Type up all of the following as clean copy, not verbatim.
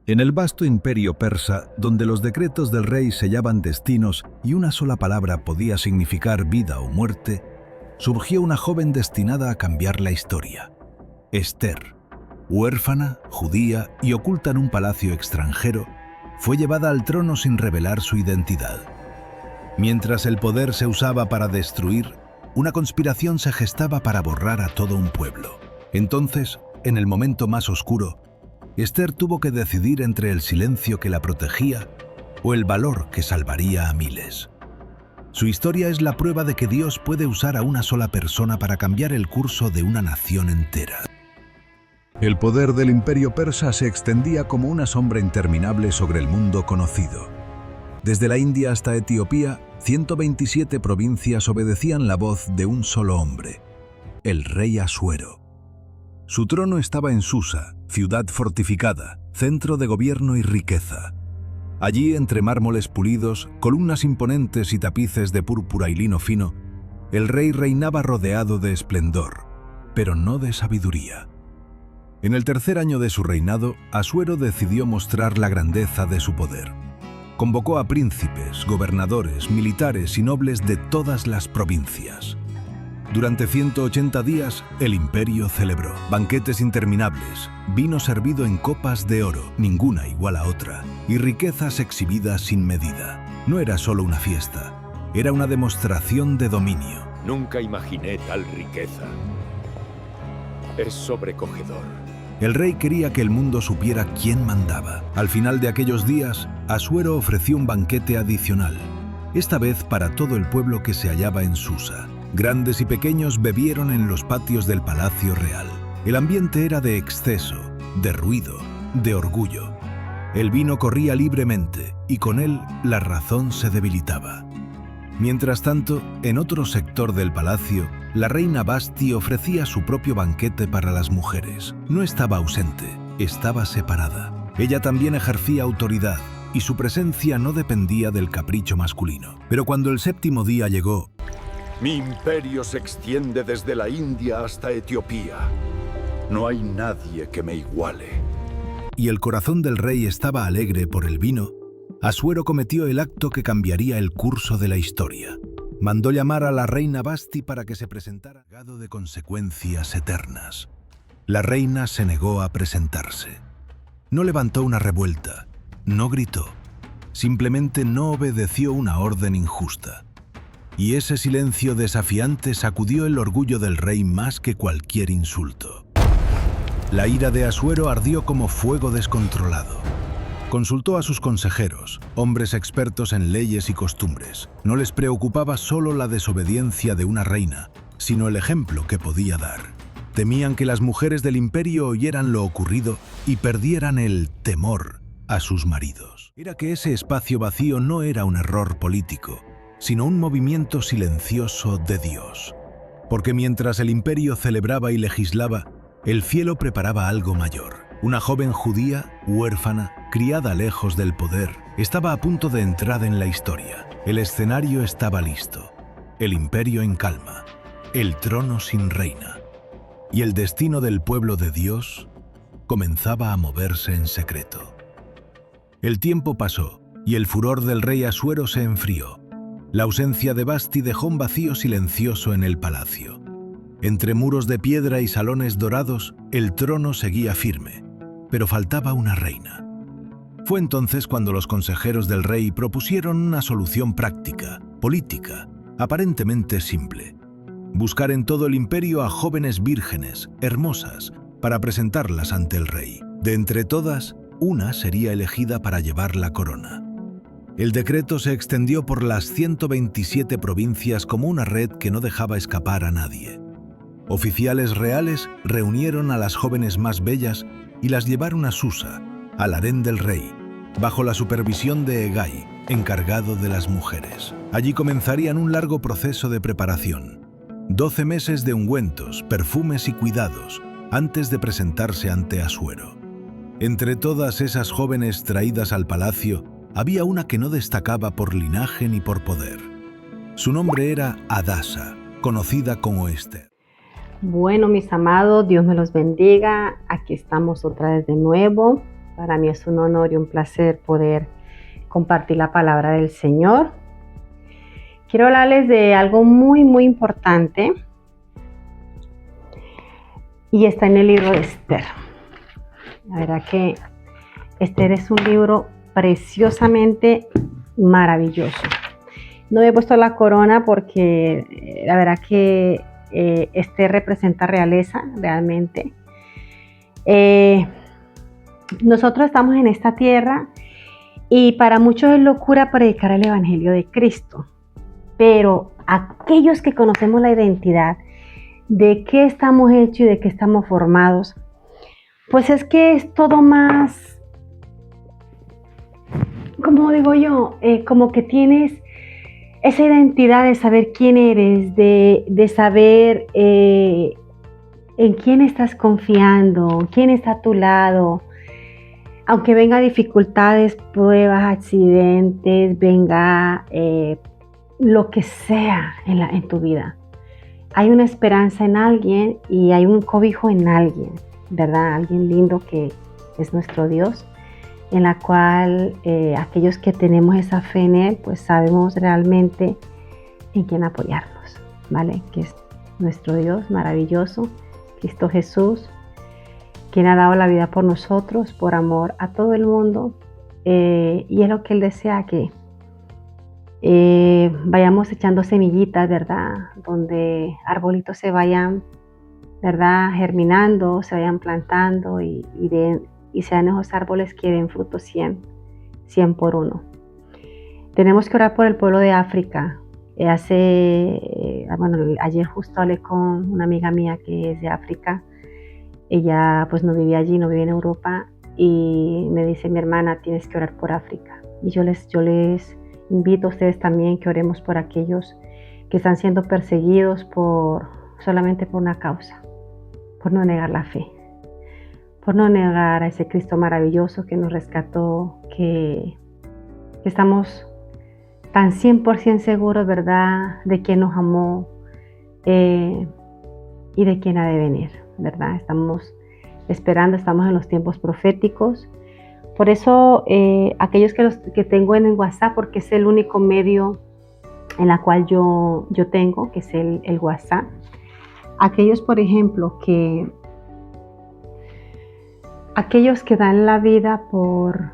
En el vasto imperio persa, donde los decretos del rey sellaban destinos y una sola palabra podía significar vida o muerte, surgió una joven destinada a cambiar la historia. Ester, huérfana, judía y oculta en un palacio extranjero, fue llevada al trono sin revelar su identidad. Mientras el poder se usaba para destruir, una conspiración se gestaba para borrar a todo un pueblo. Entonces, en el momento más oscuro, Ester tuvo que decidir entre el silencio que la protegía o el valor que salvaría a miles. Su historia es la prueba de que Dios puede usar a una sola persona para cambiar el curso de una nación entera. El poder del imperio persa se extendía como una sombra interminable sobre el mundo conocido. Desde la India hasta Etiopía, 127 provincias obedecían la voz de un solo hombre, el rey Asuero. Su trono estaba en Susa, ciudad fortificada, centro de gobierno y riqueza. Allí, entre mármoles pulidos, columnas imponentes y tapices de púrpura y lino fino, el rey reinaba rodeado de esplendor, pero no de sabiduría. En el tercer año de su reinado, Asuero decidió mostrar la grandeza de su poder. Convocó a príncipes, gobernadores, militares y nobles de todas las provincias. Durante 180 días, el imperio celebró banquetes interminables, vino servido en copas de oro, ninguna igual a otra, y riquezas exhibidas sin medida. No era solo una fiesta, era una demostración de dominio. Nunca imaginé tal riqueza. Es sobrecogedor. El rey quería que el mundo supiera quién mandaba. Al final de aquellos días, Asuero ofreció un banquete adicional, esta vez para todo el pueblo que se hallaba en Susa. Grandes y pequeños bebieron en los patios del palacio real. El ambiente era de exceso, de ruido, de orgullo. El vino corría libremente y con él la razón se debilitaba. Mientras tanto, en otro sector del palacio, la reina Vashti ofrecía su propio banquete para las mujeres. No estaba ausente, estaba separada. Ella también ejercía autoridad y su presencia no dependía del capricho masculino. Pero cuando el séptimo día llegó, Mi imperio se extiende desde la India hasta Etiopía. No hay nadie que me iguale. y el corazón del rey estaba alegre por el vino, Asuero cometió el acto que cambiaría el curso de la historia. Mandó llamar a la reina Vashti para que se presentara, cargado de consecuencias eternas. La reina se negó a presentarse. No levantó una revuelta, no gritó, simplemente no obedeció una orden injusta. Y ese silencio desafiante sacudió el orgullo del rey más que cualquier insulto. La ira de Asuero ardió como fuego descontrolado. Consultó a sus consejeros, hombres expertos en leyes y costumbres. No les preocupaba solo la desobediencia de una reina, sino el ejemplo que podía dar. Temían que las mujeres del imperio oyeran lo ocurrido y perdieran el temor a sus maridos. Era que ese espacio vacío no era un error político, sino un movimiento silencioso de Dios. Porque mientras el imperio celebraba y legislaba, el cielo preparaba algo mayor. Una joven judía, huérfana, criada lejos del poder, estaba a punto de entrar en la historia. El escenario estaba listo, el imperio en calma, el trono sin reina. Y el destino del pueblo de Dios comenzaba a moverse en secreto. El tiempo pasó y el furor del rey Asuero se enfrió. La ausencia de Vashti dejó un vacío silencioso en el palacio. Entre muros de piedra y salones dorados, el trono seguía firme, pero faltaba una reina. Fue entonces cuando los consejeros del rey propusieron una solución práctica, política, aparentemente simple. Buscar en todo el imperio a jóvenes vírgenes, hermosas, para presentarlas ante el rey. De entre todas, una sería elegida para llevar la corona. El decreto se extendió por las 127 provincias como una red que no dejaba escapar a nadie. Oficiales reales reunieron a las jóvenes más bellas y las llevaron a Susa, al harén del rey, bajo la supervisión de Hegai, encargado de las mujeres. Allí comenzarían un largo proceso de preparación. 12 meses de ungüentos, perfumes y cuidados, antes de presentarse ante Asuero. Entre todas esas jóvenes traídas al palacio, había una que no destacaba por linaje ni por poder. Su nombre era Hadasa, conocida como Ester. Bueno, mis amados, Dios me los bendiga. Aquí estamos otra vez de nuevo. Para mí es un honor y un placer poder compartir la palabra del Señor. Quiero hablarles de algo muy importante y está en el libro de Esther. La verdad que Esther es un libro preciosamente maravilloso. No he puesto la corona porque la verdad que Esther representa realeza realmente. Nosotros estamos en esta tierra y para muchos es locura predicar el Evangelio de Cristo, pero aquellos que conocemos la identidad de qué estamos hechos y de qué estamos formados, pues es que es todo más, como digo yo, como que tienes esa identidad de saber quién eres, de saber en quién estás confiando, quién está a tu lado. Aunque venga dificultades, pruebas, accidentes, venga lo que sea en tu vida. Hay una esperanza en alguien y hay un cobijo en alguien, ¿verdad? Alguien lindo que es nuestro Dios, en la cual aquellos que tenemos esa fe en Él, pues sabemos realmente en quién apoyarnos, ¿vale? Que es nuestro Dios maravilloso, Cristo Jesús, quien ha dado la vida por nosotros, por amor a todo el mundo, y es lo que Él desea, que vayamos echando semillitas, ¿verdad? Donde arbolitos se vayan, ¿verdad? Germinando, se vayan plantando y sean esos árboles que den fruto 100 por uno. Tenemos que orar por el pueblo de África. Ayer justo hablé con una amiga mía que es de África. Ella pues no vivía allí, no vivía en Europa, y me dice: mi hermana, tienes que orar por África. Y yo les invito a ustedes también que oremos por aquellos que están siendo perseguidos solamente por una causa, por no negar la fe, por no negar a ese Cristo maravilloso que nos rescató, que estamos tan 100% seguros, ¿verdad?, de quién nos amó y de quién ha de venir, ¿verdad? Estamos esperando, estamos en los tiempos proféticos. Por eso aquellos que tengo en el WhatsApp, porque es el único medio en la cual yo tengo, que es el WhatsApp. Aquellos, por ejemplo, aquellos que dan la vida por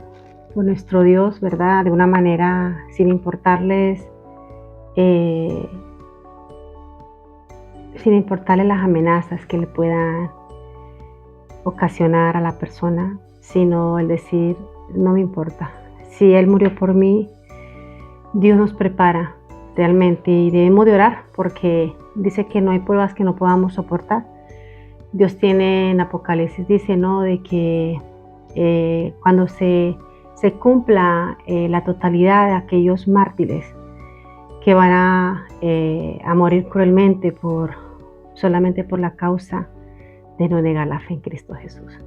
nuestro Dios, ¿verdad? De una manera sin importarles las amenazas que le puedan ocasionar a la persona, sino el decir: no me importa, si Él murió por mí, Dios nos prepara realmente, y debemos de orar porque dice que no hay pruebas que no podamos soportar. Dios tiene en Apocalipsis, dice, ¿no?, de que cuando se cumpla la totalidad de aquellos mártires que van a morir cruelmente solamente por la causa de no negar la fe en Cristo Jesús.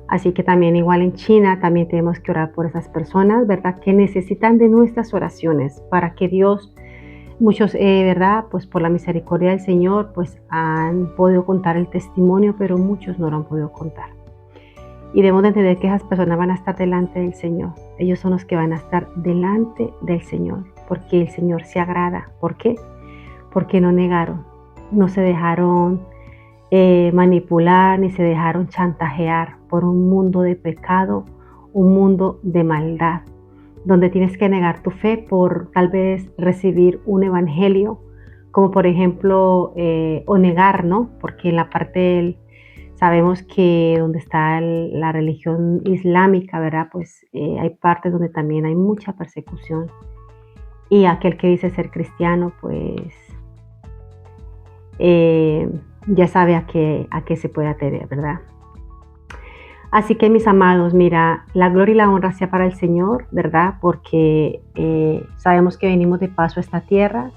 Así que también, igual en China, también tenemos que orar por esas personas, ¿verdad?, que necesitan de nuestras oraciones para que Dios, muchos, ¿verdad?, pues por la misericordia del Señor, pues han podido contar el testimonio, pero muchos no lo han podido contar. Y debemos de entender que esas personas van a estar delante del Señor. Ellos son los que van a estar delante del Señor, porque el Señor se agrada. ¿Por qué? Porque no negaron, no se dejaron manipular, ni se dejaron chantajear por un mundo de pecado, un mundo de maldad, donde tienes que negar tu fe por tal vez recibir un evangelio, como por ejemplo, o negar, ¿no? Porque en la parte sabemos que donde está la religión islámica, ¿verdad?, pues hay partes donde también hay mucha persecución. Y aquel que dice ser cristiano, pues ya sabe a qué se puede atener, ¿verdad? Así que, mis amados, mira, la gloria y la honra sea para el Señor, ¿verdad? Porque sabemos que venimos de paso a esta tierra,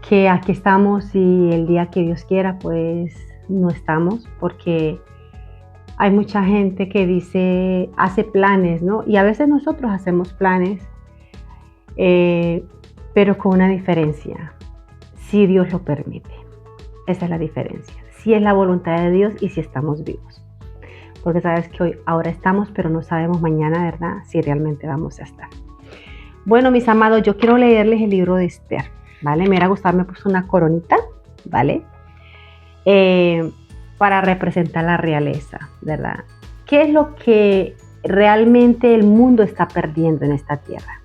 que aquí estamos, y el día que Dios quiera, pues no estamos, porque hay mucha gente que hace planes, ¿no? Y a veces nosotros hacemos planes, pero con una diferencia: si Dios lo permite. Esa es la diferencia, si es la voluntad de Dios y si estamos vivos. porque sabes que hoy, ahora estamos, pero no sabemos mañana, ¿verdad? Si realmente vamos a estar. Bueno, mis amados, yo quiero leerles el libro de Esther, ¿vale? Me hubiera gustado, me puse una coronita, ¿vale? Para representar la realeza, ¿verdad? ¿Qué es lo que realmente el mundo está perdiendo en esta tierra?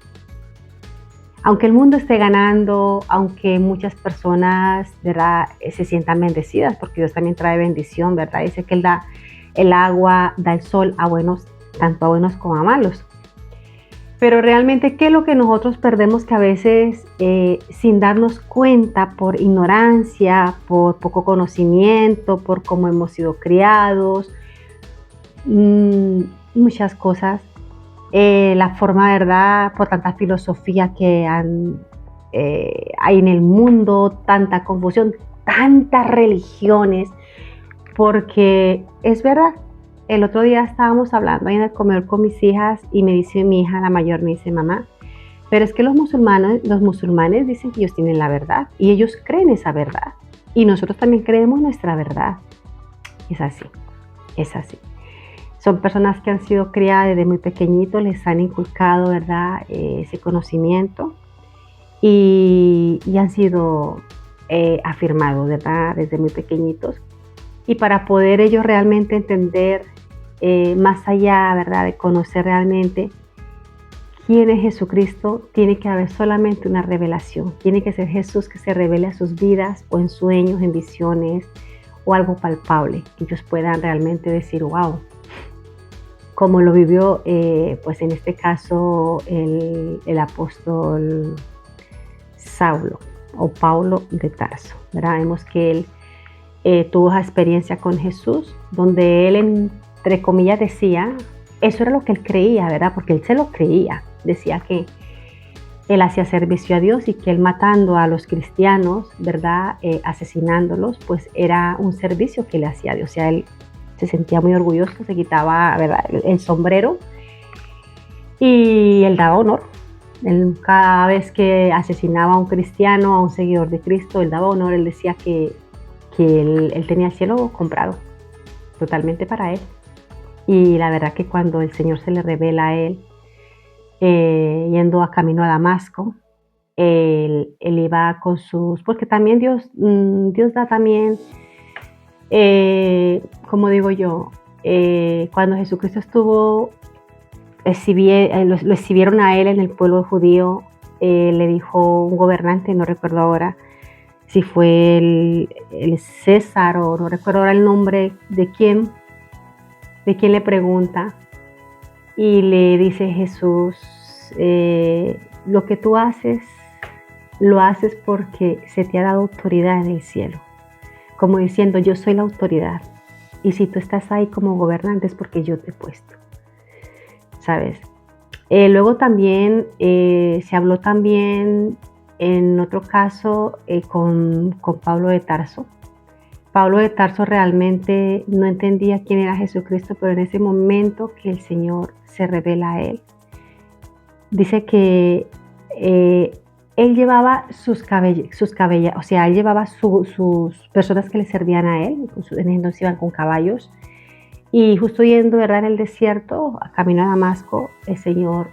Aunque el mundo esté ganando, aunque muchas personas, ¿verdad?, se sientan bendecidas, porque Dios también trae bendición, ¿verdad? Dice que Él da el agua, da el sol a buenos, tanto a buenos como a malos. Pero realmente, ¿qué es lo que nosotros perdemos que a veces, sin darnos cuenta, por ignorancia, por poco conocimiento, por cómo hemos sido criados, muchas cosas, la forma, ¿verdad?, por tanta filosofía que hay en el mundo, tanta confusión, tantas religiones, porque es verdad. El otro día estábamos hablando ahí en el comedor con mis hijas y me dice mi hija, la mayor, me dice, mamá, pero es que los musulmanes dicen que ellos tienen la verdad y ellos creen esa verdad y nosotros también creemos nuestra verdad. Es así, es así. Son personas que han sido criadas desde muy pequeñitos, les han inculcado, ¿verdad?, ese conocimiento y han sido afirmados, ¿verdad?, desde muy pequeñitos. Y para poder ellos realmente entender más allá, ¿verdad?, de conocer realmente quién es Jesucristo, tiene que haber solamente una revelación. Tiene que ser Jesús que se revele a sus vidas o en sueños, en visiones o algo palpable, que ellos puedan realmente decir, wow, como lo vivió, pues en este caso, el apóstol Saulo o Pablo de Tarso, ¿verdad? Vemos que él tuvo esa experiencia con Jesús, donde él, entre comillas, decía, eso era lo que él creía, ¿verdad? Porque él se lo creía, decía que él hacía servicio a Dios y que él matando a los cristianos, ¿verdad?, asesinándolos, pues era un servicio que le hacía a Dios. O sea, él se sentía muy orgulloso, se quitaba, ¿verdad?, el sombrero y él daba honor. Él, cada vez que asesinaba a un cristiano, a un seguidor de Cristo, él daba honor, él decía que él tenía el cielo comprado, totalmente para él. Y la verdad que cuando el Señor se le revela a él, yendo a camino a Damasco, él iba con sus, porque también Dios da también, como digo yo, cuando Jesucristo estuvo, lo exhibieron a él en el pueblo judío, le dijo un gobernante, no recuerdo ahora, si fue el César o no recuerdo ahora el nombre de quién le pregunta y le dice Jesús, lo que tú haces, lo haces porque se te ha dado autoridad en el cielo, como diciendo yo soy la autoridad y si tú estás ahí como gobernante es porque yo te he puesto, ¿sabes? Luego también se habló también en otro caso con Pablo de Tarso. Pablo de Tarso realmente no entendía quién era Jesucristo, pero en ese momento que el Señor se revela a él, dice que él llevaba sus cabellas, o sea, él llevaba sus personas que le servían a él, entonces iban con caballos, y justo yendo, ¿verdad?, en el desierto, a camino a Damasco, el Señor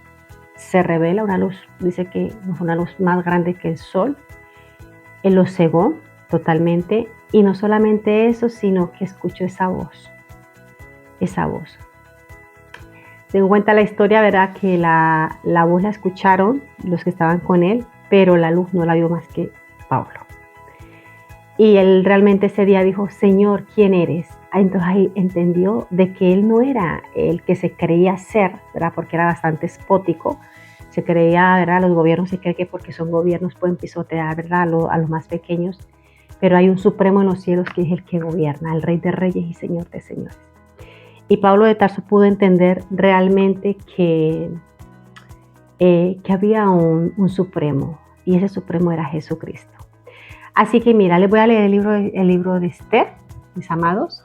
se revela una luz, dice que fue una luz más grande que el sol, él lo cegó totalmente, y no solamente eso, sino que escuchó esa voz. Según cuenta la historia, ¿verdad?, que la voz la escucharon los que estaban con él, pero la luz no la vio más que Pablo. Y él realmente ese día dijo, Señor, ¿quién eres? Entonces ahí entendió de que él no era el que se creía ser, ¿verdad?, porque era bastante espótico. Se creía, ¿verdad?, los gobiernos se creen que porque son gobiernos pueden pisotear, ¿verdad?, a los más pequeños. Pero hay un supremo en los cielos que es el que gobierna, el Rey de Reyes y Señor de Señores. Y Pablo de Tarso pudo entender realmente que había un supremo, y ese supremo era Jesucristo. Así que mira, les voy a leer el libro de Esther, mis amados.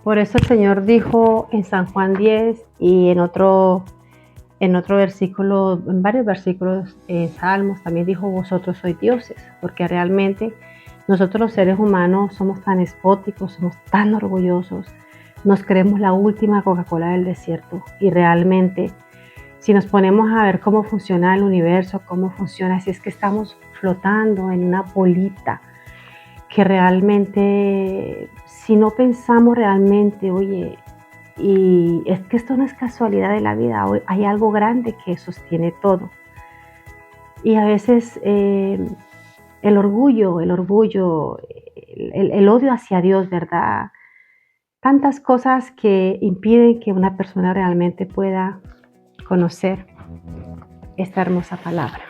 Por eso el Señor dijo en San Juan 10 y en otro versículo, en varios versículos, Salmos, también dijo, vosotros sois dioses, porque realmente Nosotros los seres humanos somos tan espóticos, somos tan orgullosos, nos creemos la última Coca-Cola del desierto y realmente si nos ponemos a ver cómo funciona el universo, cómo funciona, si es que estamos flotando en una bolita, que realmente, si no pensamos realmente, oye, y es que esto no es casualidad de la vida, hay algo grande que sostiene todo. Y a veces el orgullo, el odio hacia Dios, ¿verdad? Tantas cosas que impiden que una persona realmente pueda conocer esta hermosa palabra,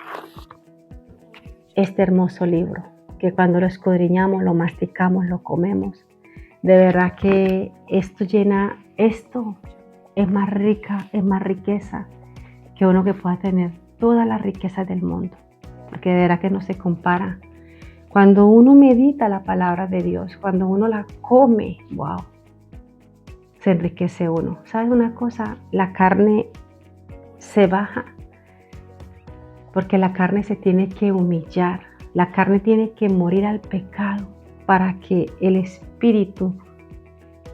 este hermoso libro, que cuando lo escudriñamos, lo masticamos, lo comemos. De verdad que esto es más rica, es más riqueza que uno que pueda tener todas las riquezas del mundo, porque de verdad que no se compara. Cuando uno medita la palabra de Dios, cuando uno la come, wow, se enriquece uno. ¿Sabes una cosa? La carne se baja, porque la carne se tiene que humillar, la carne tiene que morir al pecado para que el espíritu,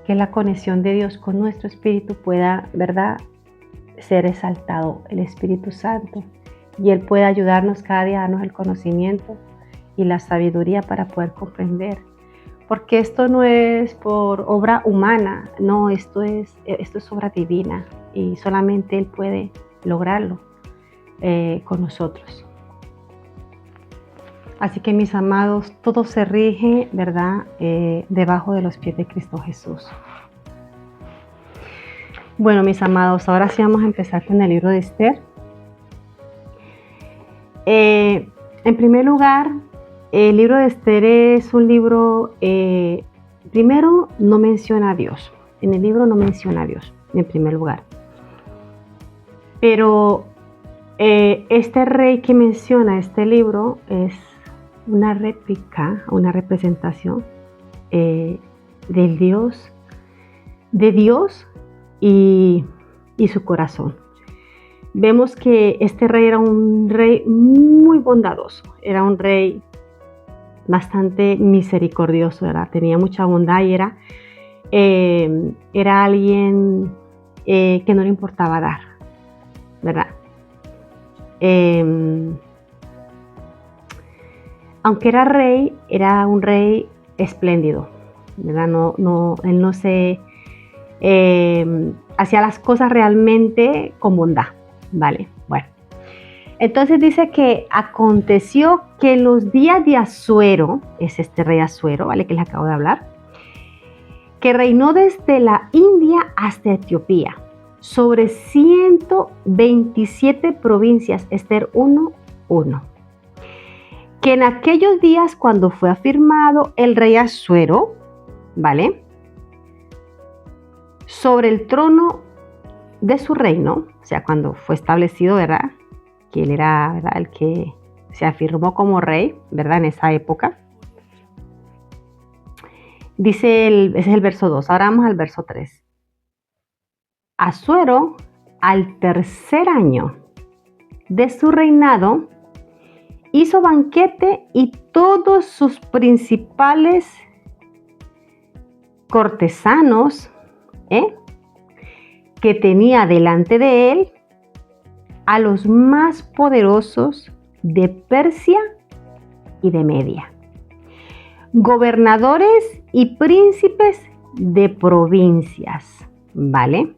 que es la conexión de Dios con nuestro espíritu, pueda, ¿verdad?, ser exaltado, el Espíritu Santo, y Él puede ayudarnos cada día a darnos el conocimiento y la sabiduría para poder comprender. Porque esto no es por obra humana, no, esto es obra divina y solamente Él puede lograrlo con nosotros. Así que mis amados, todo se rige, ¿verdad?, debajo de los pies de Cristo Jesús. Bueno, mis amados, ahora sí vamos a empezar con el libro de Esther. En primer lugar, el libro de Esther es un libro, primero, no menciona a Dios. En el libro no menciona a Dios, en primer lugar. Pero este rey que menciona este libro es una réplica, una representación de Dios y su corazón. Vemos que este rey era un rey muy bondadoso, era un rey bastante misericordioso, ¿verdad? Tenía mucha bondad y era alguien que no le importaba dar, ¿verdad? Aunque era un rey espléndido, ¿verdad? Él no se hacía las cosas realmente con bondad, ¿vale? Bueno, entonces dice que aconteció que en los días de Asuero, es este rey Asuero, ¿vale?, que les acabo de hablar, que reinó desde la India hasta Etiopía, sobre 127 provincias, Esther 1:1. Que en aquellos días, cuando fue afirmado el rey Asuero, ¿vale?, sobre el trono de su reino, o sea, cuando fue establecido, ¿verdad?, que él era, ¿verdad?, el que se afirmó como rey, ¿verdad?, en esa época. Dice ese es el verso 2. Ahora vamos al verso 3. Asuero, al tercer año de su reinado, hizo banquete y todos sus principales cortesanos que tenía delante de él, a los más poderosos de Persia y de Media, gobernadores y príncipes de provincias, ¿vale?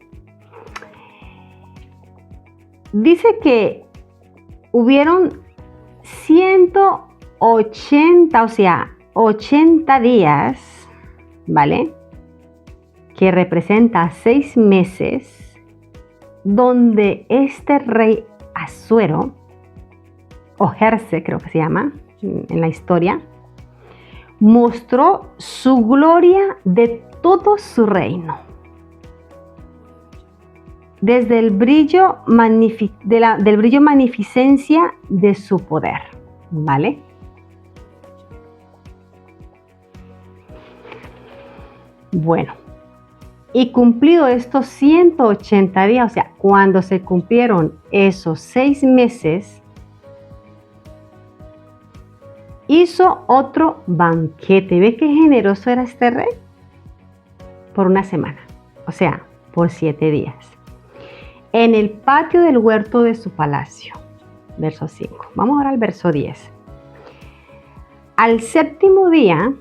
Dice que hubieron 180, o sea, 80 días, ¿vale?, que representa 6 meses, donde este rey Asuero, o Jerse creo que se llama en la historia, mostró su gloria de todo su reino. Desde el brillo magnificencia de su poder, ¿vale? Bueno, y cumplido estos 180 días, o sea, cuando se cumplieron esos 6 meses, hizo otro banquete. ¿Ve qué generoso era este rey? Por una semana, o sea, por 7 días. En el patio del huerto de su palacio. Verso 5. Vamos ahora al verso 10. Al séptimo día,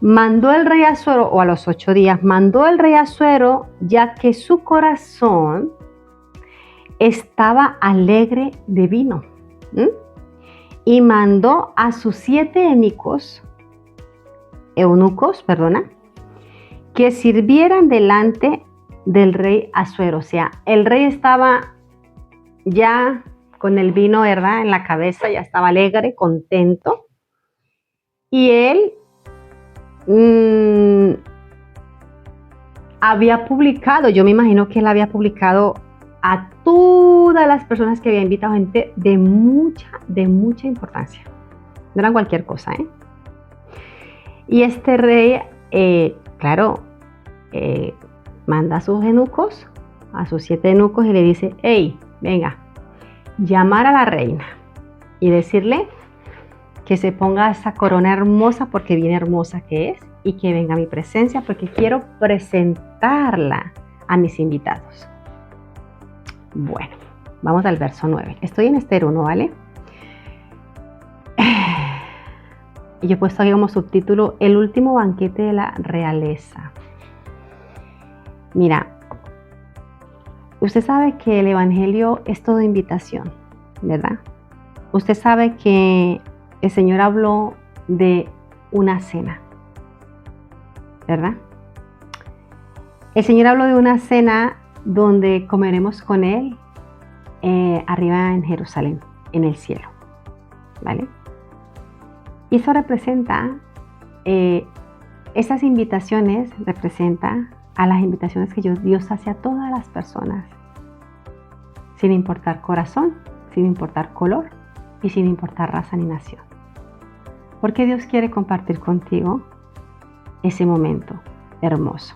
mandó el rey Asuero, o a los 8 días, mandó el rey Asuero, ya que su corazón estaba alegre de vino. Y mandó a sus 7 eunucos, que sirvieran delante del rey Asuero. O sea, el rey estaba ya con el vino, ¿verdad?, en la cabeza, ya estaba alegre, contento. Y él había publicado, yo me imagino que él había publicado a todas las personas que había invitado, gente de mucha importancia. No eran cualquier cosa, ¿eh? Y este rey, manda a sus eunucos, a sus 7 eunucos, y le dice: hey, venga, llamar a la reina y decirle que se ponga esa corona hermosa, porque bien hermosa que es, y que venga a mi presencia, porque quiero presentarla a mis invitados. Bueno, vamos al verso 9. Estoy en Ester 1, ¿vale? Y yo he puesto aquí como subtítulo: el último banquete de la realeza. Mira, usted sabe que el evangelio es todo invitación, ¿verdad? Usted sabe que el Señor habló de una cena, ¿verdad? El Señor habló de una cena donde comeremos con Él arriba en Jerusalén, en el cielo, ¿vale? Y eso representa, esas invitaciones representan a las invitaciones que Dios hace a todas las personas, sin importar corazón, sin importar color y sin importar raza ni nación. Porque Dios quiere compartir contigo ese momento hermoso.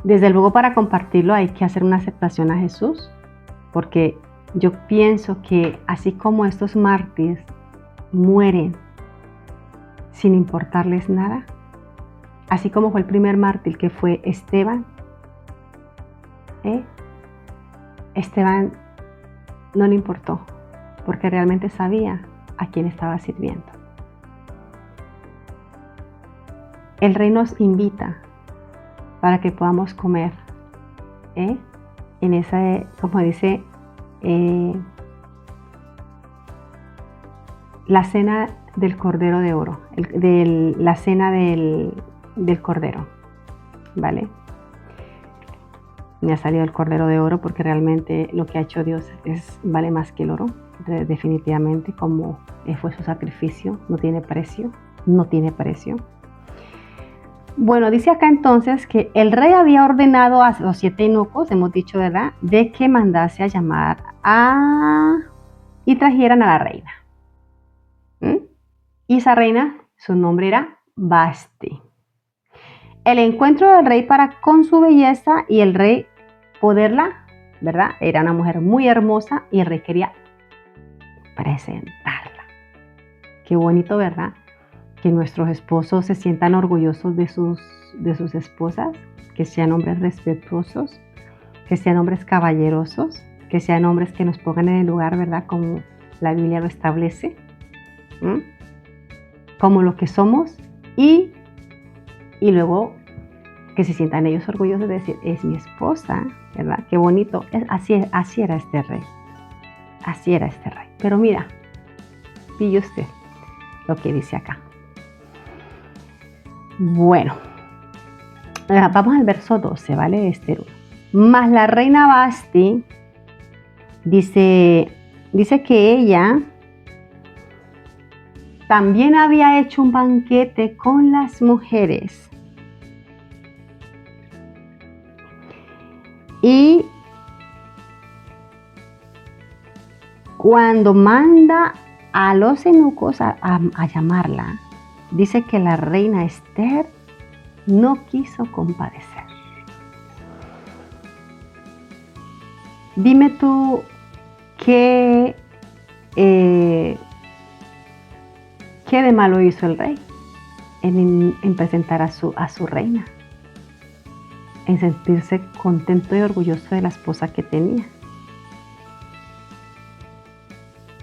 Desde luego, para compartirlo hay que hacer una aceptación a Jesús, porque yo pienso que así como estos mártires mueren sin importarles nada, así como fue el primer mártir, que fue Esteban, Esteban no le importó, porque realmente sabía a quién estaba sirviendo. El rey nos invita para que podamos comer en esa, como dice, la cena del Cordero de Oro, la cena del Cordero, ¿vale? Me ha salido el Cordero de Oro porque realmente lo que ha hecho Dios vale más que el oro, definitivamente, como fue su sacrificio, no tiene precio. Bueno, dice acá entonces que el rey había ordenado a los 7 eunucos, hemos dicho, ¿verdad?, de que mandase a llamar y trajeran a la reina. Y esa reina, su nombre era Vasti. El encuentro del rey para con su belleza y el rey poderla, ¿verdad? Era una mujer muy hermosa y el rey quería presentarla. Qué bonito, ¿verdad? Que nuestros esposos se sientan orgullosos de sus esposas, que sean hombres respetuosos, que sean hombres caballerosos, que sean hombres que nos pongan en el lugar, ¿verdad?, como la Biblia lo establece, como lo que somos, y luego que se sientan ellos orgullosos de decir: es mi esposa, ¿verdad? Qué bonito. Así era este rey. Así era este rey. Pero mira, pille usted lo que dice acá. Bueno, vamos al verso 12, ¿vale? De Ester 1. Mas la reina Vasti dice que ella también había hecho un banquete con las mujeres. Y cuando manda a los eunucos a llamarla, dice que la reina Ester no quiso compadecer. Dime tú qué ¿qué de malo hizo el rey en presentar a su reina? En sentirse contento y orgulloso de la esposa que tenía.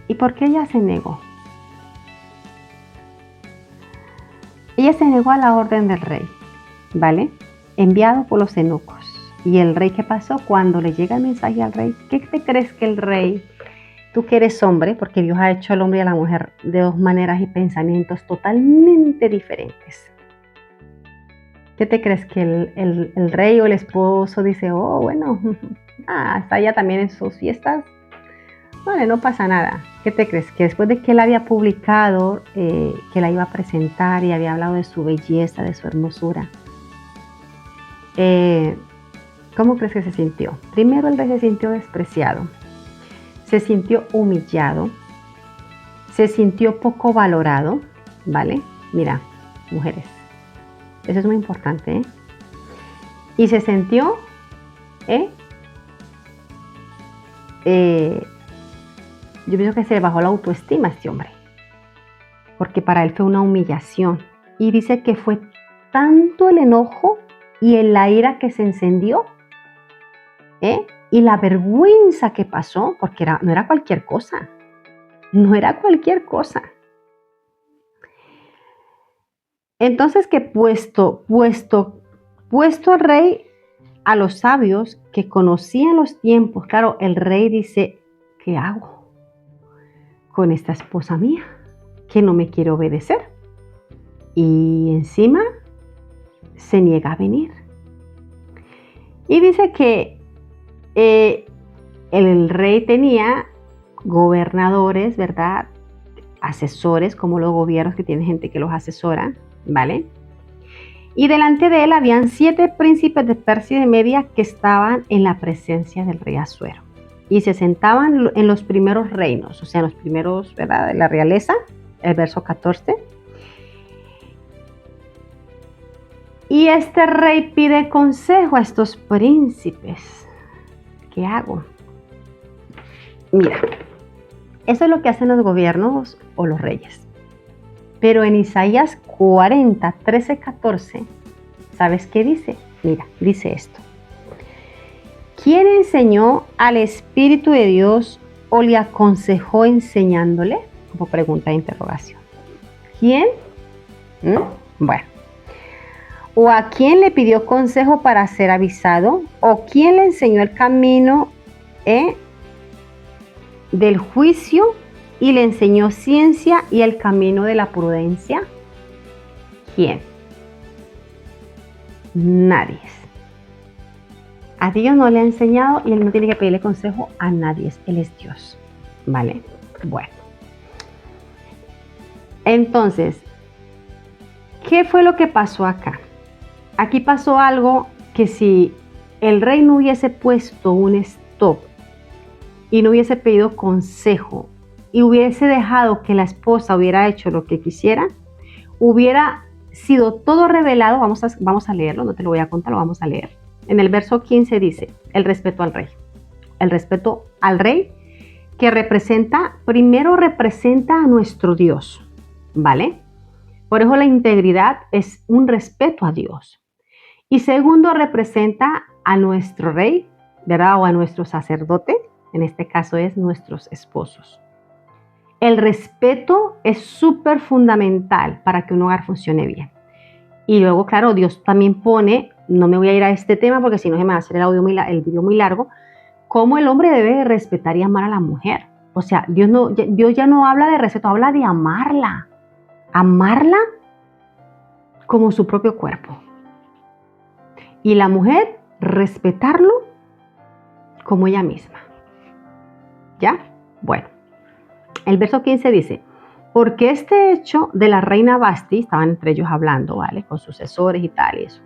¿Y por qué ella se negó? Ella se negó a la orden del rey, ¿vale? Enviado por los eunucos. ¿Y el rey qué pasó? Cuando le llega el mensaje al rey, ¿qué te crees que el rey, tú que eres hombre, porque Dios ha hecho al hombre y a la mujer de dos maneras y pensamientos totalmente diferentes? ¿Qué te crees que el rey o el esposo dice, oh, bueno, está ella también en sus fiestas? Vale, no pasa nada. ¿Qué te crees? Que después de que él había publicado que la iba a presentar y había hablado de su belleza, de su hermosura, ¿cómo crees que se sintió? Primero el rey se sintió despreciado, se sintió humillado, se sintió poco valorado, ¿vale? Mira, mujeres, eso es muy importante, ¿eh? Y se sintió, yo pienso que se le bajó la autoestima a este hombre, porque para él fue una humillación. Y dice que fue tanto el enojo y la ira que se encendió, y la vergüenza que pasó, porque no era cualquier cosa, no era cualquier cosa. Entonces que puesto el rey a los sabios que conocían los tiempos, claro, el rey dice, ¿qué hago con esta esposa mía que no me quiere obedecer? Y encima se niega a venir. Y dice que el rey tenía gobernadores, ¿verdad? Asesores, como los gobiernos que tienen gente que los asesora, ¿vale? Y delante de él habían 7 príncipes de Persia y de Media que estaban en la presencia del rey Asuero. Y se sentaban en los primeros reinos, o sea, en los primeros, ¿verdad?, de la realeza, el verso 14. Y este rey pide consejo a estos príncipes. ¿Qué hago? Mira, eso es lo que hacen los gobiernos o los reyes. Pero en Isaías 40, 13, 14, ¿sabes qué dice? Mira, dice esto. ¿Quién enseñó al Espíritu de Dios o le aconsejó enseñándole? Como pregunta de interrogación. ¿Quién? Bueno. ¿O a quién le pidió consejo para ser avisado? ¿O quién le enseñó el camino del juicio y le enseñó ciencia y el camino de la prudencia? ¿Quién? Nadie. A Dios no le ha enseñado y él no tiene que pedirle consejo a nadie. Él es Dios. ¿Vale? Bueno. Entonces, ¿qué fue lo que pasó acá? Aquí pasó algo que si el rey no hubiese puesto un stop y no hubiese pedido consejo y hubiese dejado que la esposa hubiera hecho lo que quisiera, hubiera sido todo revelado. Vamos a leerlo, no te lo voy a contar, lo vamos a leer. En el verso 15 dice, el respeto al rey. El respeto al rey que primero representa a nuestro Dios, ¿vale? Por eso la integridad es un respeto a Dios. Y segundo, representa a nuestro rey, ¿verdad? O a nuestro sacerdote, en este caso es nuestros esposos. El respeto es súper fundamental para que un hogar funcione bien. Y luego, claro, Dios también pone, no me voy a ir a este tema porque si no se me va a hacer el video muy largo, cómo el hombre debe respetar y amar a la mujer. O sea, Dios ya no habla de respeto, habla de amarla. Amarla como su propio cuerpo. Y la mujer, respetarlo como ella misma. ¿Ya? Bueno, el verso 15 dice, porque este hecho de la reina Vasti, estaban entre ellos hablando, ¿vale? Con sucesores y tal, y eso.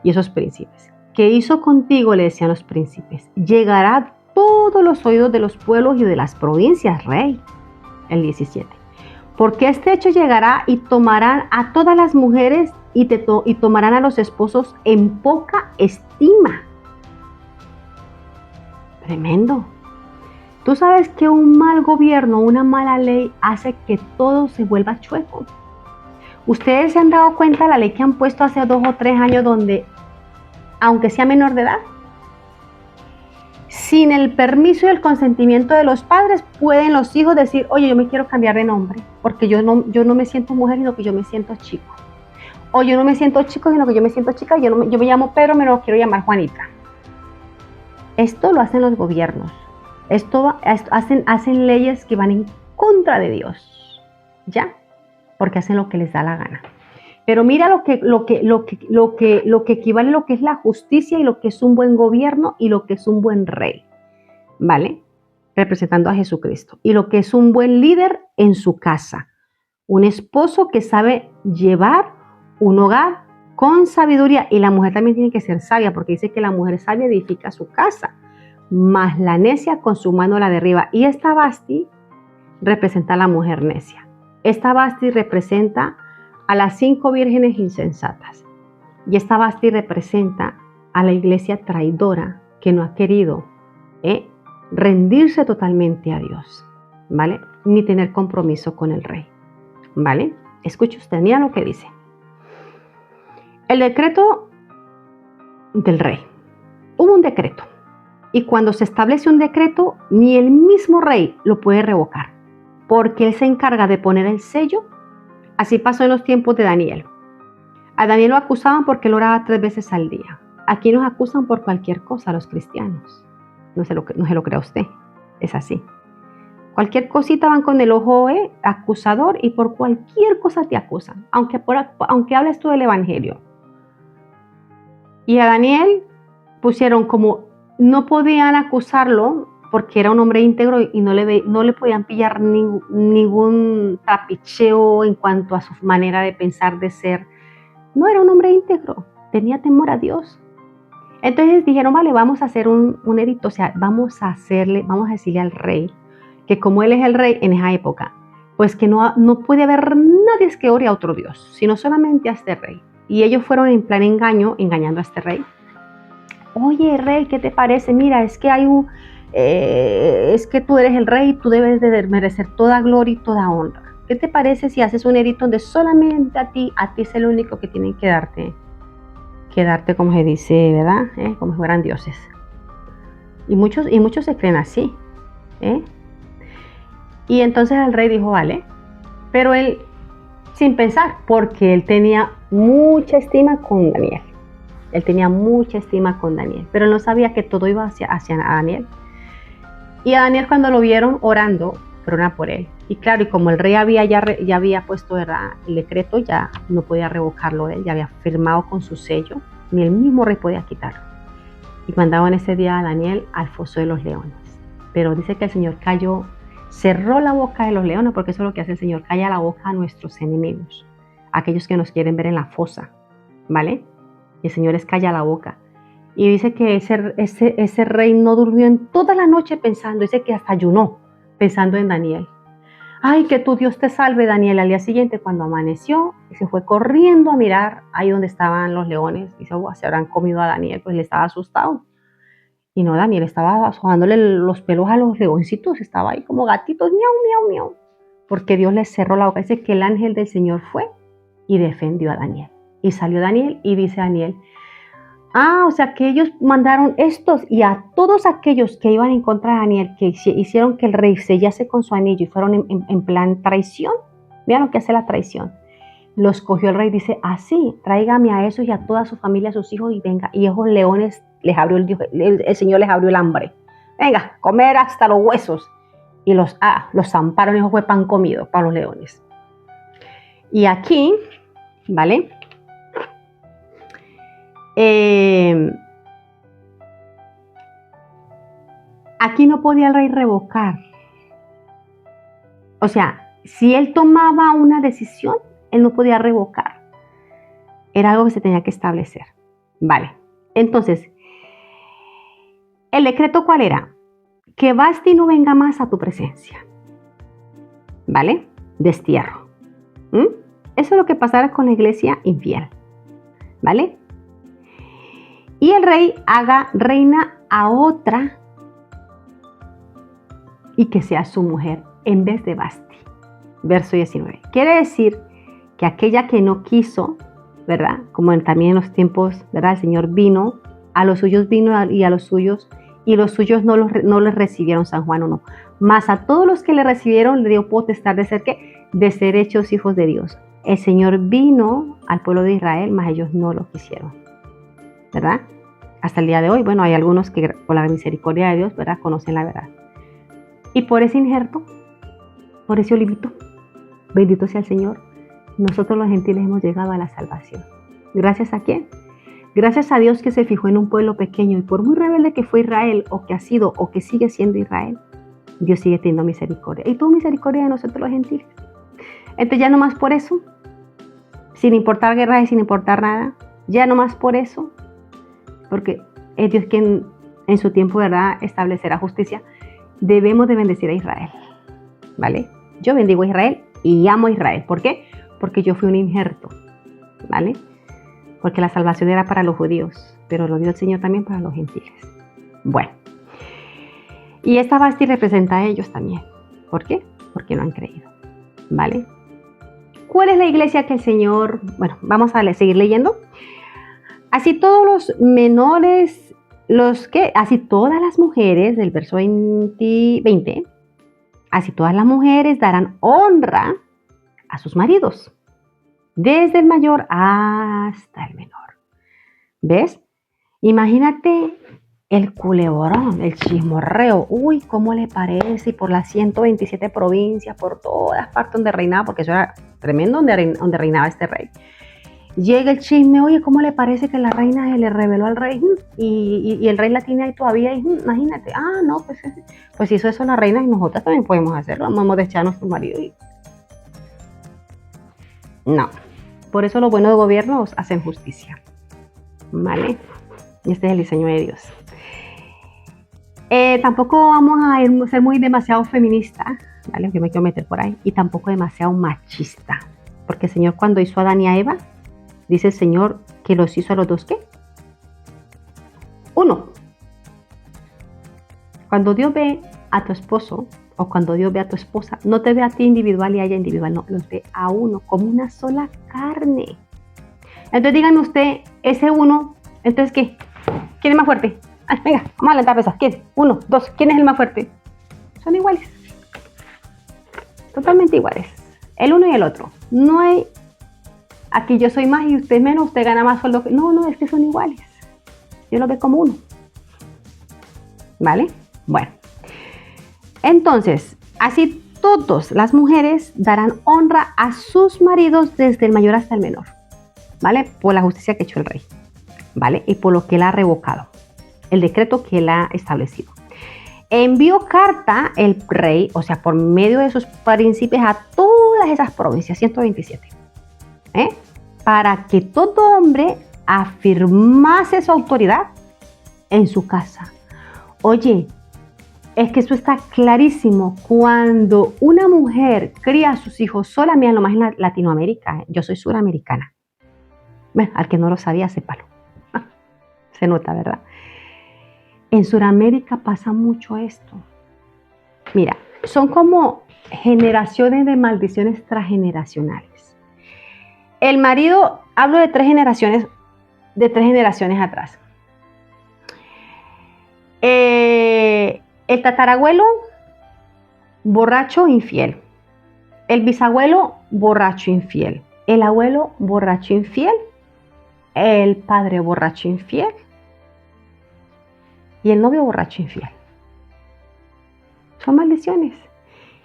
Y esos príncipes. ¿Qué hizo contigo? Le decían los príncipes. Llegará a todos los oídos de los pueblos y de las provincias, rey. El 17. Porque este hecho llegará y tomarán a todas las mujeres y tomarán a los esposos en poca estima. Tremendo. Tú sabes que un mal gobierno, una mala ley hace que todo se vuelva chueco. Ustedes se han dado cuenta de la ley que han puesto hace 2 o 3 años donde, aunque sea menor de edad, sin el permiso y el consentimiento de los padres, pueden los hijos decir, oye, yo me quiero cambiar de nombre, porque yo no me siento mujer, sino que yo me siento chico. O yo no me siento chico, sino que yo me siento chica, yo me llamo Pedro, me lo quiero llamar Juanita. Esto lo hacen los gobiernos. Esto hacen leyes que van en contra de Dios, ¿ya? Porque hacen lo que les da la gana. Pero mira lo que equivale a lo que es la justicia y lo que es un buen gobierno y lo que es un buen rey, ¿vale? Representando a Jesucristo. Y lo que es un buen líder en su casa. Un esposo que sabe llevar un hogar con sabiduría. Y la mujer también tiene que ser sabia, porque dice que la mujer sabia edifica su casa, mas la necia con su mano la derriba. Y esta Vasti representa a la mujer necia. Esta Vasti representa a las 5 vírgenes insensatas. Y esta Vasti representa a la iglesia traidora que no ha querido rendirse totalmente a Dios, ¿vale? Ni tener compromiso con el rey, ¿vale? Escuche usted, mira lo que dice. El decreto del rey. Hubo un decreto. Y cuando se establece un decreto, ni el mismo rey lo puede revocar, porque él se encarga de poner el sello. Así pasó en los tiempos de Daniel. A Daniel lo acusaban porque él oraba 3 veces al día. Aquí nos acusan por cualquier cosa a los cristianos. No se lo crea usted. Es así. Cualquier cosita van con el ojo acusador y por cualquier cosa te acusan, aunque hables tú del evangelio. Y a Daniel pusieron como no podían acusarlo porque era un hombre íntegro y no le podían pillar ningún trapicheo en cuanto a su manera de pensar, de ser. No, era un hombre íntegro, tenía temor a Dios. Entonces dijeron, vale, vamos a hacer un edicto, o sea, vamos a decirle al rey que como él es el rey en esa época, pues que no puede haber nadie que ore a otro Dios, sino solamente a este rey. Y ellos fueron en plan engañando a este rey. Oye, rey, ¿qué te parece? Mira, es que es que tú eres el rey y tú debes de merecer toda gloria y toda honra. ¿Qué te parece si haces un edicto donde solamente a ti es el único que tienen que darte como se dice, ¿verdad? Como si fueran dioses. Y muchos se creen así. Y entonces el rey dijo, vale, pero él sin pensar, porque él tenía mucha estima con Daniel. Él tenía mucha estima con Daniel, pero él no sabía que todo iba hacia Daniel. Y a Daniel cuando lo vieron orando, fueron por él. Y claro, y como el rey ya había puesto, ¿verdad?, el decreto, ya no podía revocarlo él, ya había firmado con su sello, ni el mismo rey podía quitarlo. Y mandaban ese día a Daniel al foso de los leones. Pero dice que el Señor cerró la boca de los leones, porque eso es lo que hace el Señor, calla la boca a nuestros enemigos, a aquellos que nos quieren ver en la fosa, ¿vale? Y el Señor les calla la boca. Y dice que ese rey no durmió en toda la noche pensando, dice que hasta ayunó pensando en Daniel. Ay, que tu Dios te salve, Daniel. Al día siguiente, cuando amaneció, se fue corriendo a mirar ahí donde estaban los leones. Dice, se habrán comido a Daniel, pues le estaba asustado. Y no, Daniel estaba sojándole los pelos a los leoncitos, estaba ahí como gatitos, miau, miau, miau. Porque Dios les cerró la boca. Dice que el ángel del Señor fue y defendió a Daniel. Y salió Daniel y dice Daniel, o sea que ellos mandaron estos y a todos aquellos que iban en contra de Daniel, que hicieron que el rey sellase con su anillo y fueron en plan traición. Vean lo que hace la traición. Los cogió el rey, dice, así, tráigame a esos y a toda su familia, a sus hijos y venga. Y esos leones, el Señor les abrió el hambre. Venga, comer hasta los huesos. Y los zamparon y eso fue pan comido para los leones. Y aquí, ¿vale? Aquí no podía el rey revocar. O sea, si él tomaba una decisión, él no podía revocar. Era algo que se tenía que establecer. Vale. Entonces, ¿el decreto cuál era? Que Vasti no venga más a tu presencia. ¿Vale? Destierro. Eso es lo que pasara con la iglesia infiel. ¿Vale? Y el rey haga reina a otra y que sea su mujer en vez de Vasti. Verso 19. Quiere decir que aquella que no quiso, ¿verdad? Como también en los tiempos, ¿verdad? El Señor vino, a los suyos vino y a los suyos no los recibieron, San Juan 1. Mas a todos los que le recibieron le dio potestad de ser, ¿qué? De ser hechos hijos de Dios. El Señor vino al pueblo de Israel, mas ellos no lo quisieron, ¿verdad? Hasta el día de hoy, bueno, hay algunos que por la misericordia de Dios, ¿verdad? Conocen la verdad. Y por ese injerto, por ese olivito, bendito sea el Señor, nosotros los gentiles hemos llegado a la salvación. ¿Gracias a quién? Gracias a Dios que se fijó en un pueblo pequeño, y por muy rebelde que fue Israel, o que ha sido, o que sigue siendo Israel, Dios sigue teniendo misericordia. Y tuvo misericordia de nosotros los gentiles. Entonces ya nomás por eso, sin importar guerras y sin importar nada, ya nomás por eso, porque es Dios quien en su tiempo, ¿verdad?, establecerá justicia, debemos de bendecir a Israel, ¿vale? Yo bendigo a Israel y amo a Israel. ¿Por qué? Porque yo fui un injerto, ¿vale? Porque la salvación era para los judíos, pero lo dio el Señor también para los gentiles. Bueno, y esta Vasti representa a ellos también. ¿Por qué? Porque no han creído, ¿vale? ¿Cuál es la iglesia que el Señor... Bueno, vamos a seguir leyendo. Así todos los menores, así todas las mujeres, del verso 20, así todas las mujeres darán honra a sus maridos, desde el mayor hasta el menor. ¿Ves? Imagínate el culebrón, el chismorreo. Uy, ¿cómo le parece? Y por las 127 provincias, por todas partes donde reinaba, porque eso era tremendo donde reinaba este rey. Llega el chisme, oye, ¿cómo le parece que la reina se le reveló al rey? Y el rey la tiene ahí todavía, imagínate. No, pues hizo eso la reina y nosotras también podemos hacerlo. Vamos a echar a nuestro marido. No, por eso los buenos gobiernos hacen justicia, ¿vale? Y este es el diseño de Dios. Tampoco vamos a ser demasiado feministas, ¿vale? Yo me quiero meter por ahí. Y tampoco demasiado machista. Porque el Señor, cuando hizo a Adán y a Eva, dice el Señor que los hizo a los dos, ¿qué? Uno. Cuando Dios ve a tu esposo, o cuando Dios ve a tu esposa, no te ve a ti individual y a ella individual, no, los ve a uno, como una sola carne. Entonces díganme usted, ese uno, entonces ¿qué? ¿Quién es más fuerte? Venga, vamos a alentar pesas. ¿Quién? Uno, dos, ¿quién es el más fuerte? Son iguales. Totalmente iguales. El uno y el otro. No hay, aquí yo soy más y usted menos, usted gana más sueldo. No, es que son iguales. Yo lo veo como uno. ¿Vale? Bueno. Entonces, así todas las mujeres darán honra a sus maridos desde el mayor hasta el menor, ¿vale? Por la justicia que ha hecho el rey, ¿vale? Y por lo que él ha revocado, el decreto que él ha establecido. Envió carta el rey, o sea, por medio de sus príncipes a todas esas provincias, 127, para que todo hombre afirmase su autoridad en su casa. Oye, es que eso está clarísimo. Cuando una mujer cría a sus hijos sola, miren lo más en Latinoamérica, yo soy suramericana. Bueno, al que no lo sabía, sépalo. Se nota, ¿verdad? En Sudamérica pasa mucho esto. Mira, son como generaciones de maldiciones transgeneracionales. El marido, hablo de tres generaciones atrás. El tatarabuelo, borracho, infiel. El bisabuelo, borracho, infiel. El abuelo, borracho, infiel. El padre, borracho, infiel. Y el novio, borracho, infiel. Son maldiciones.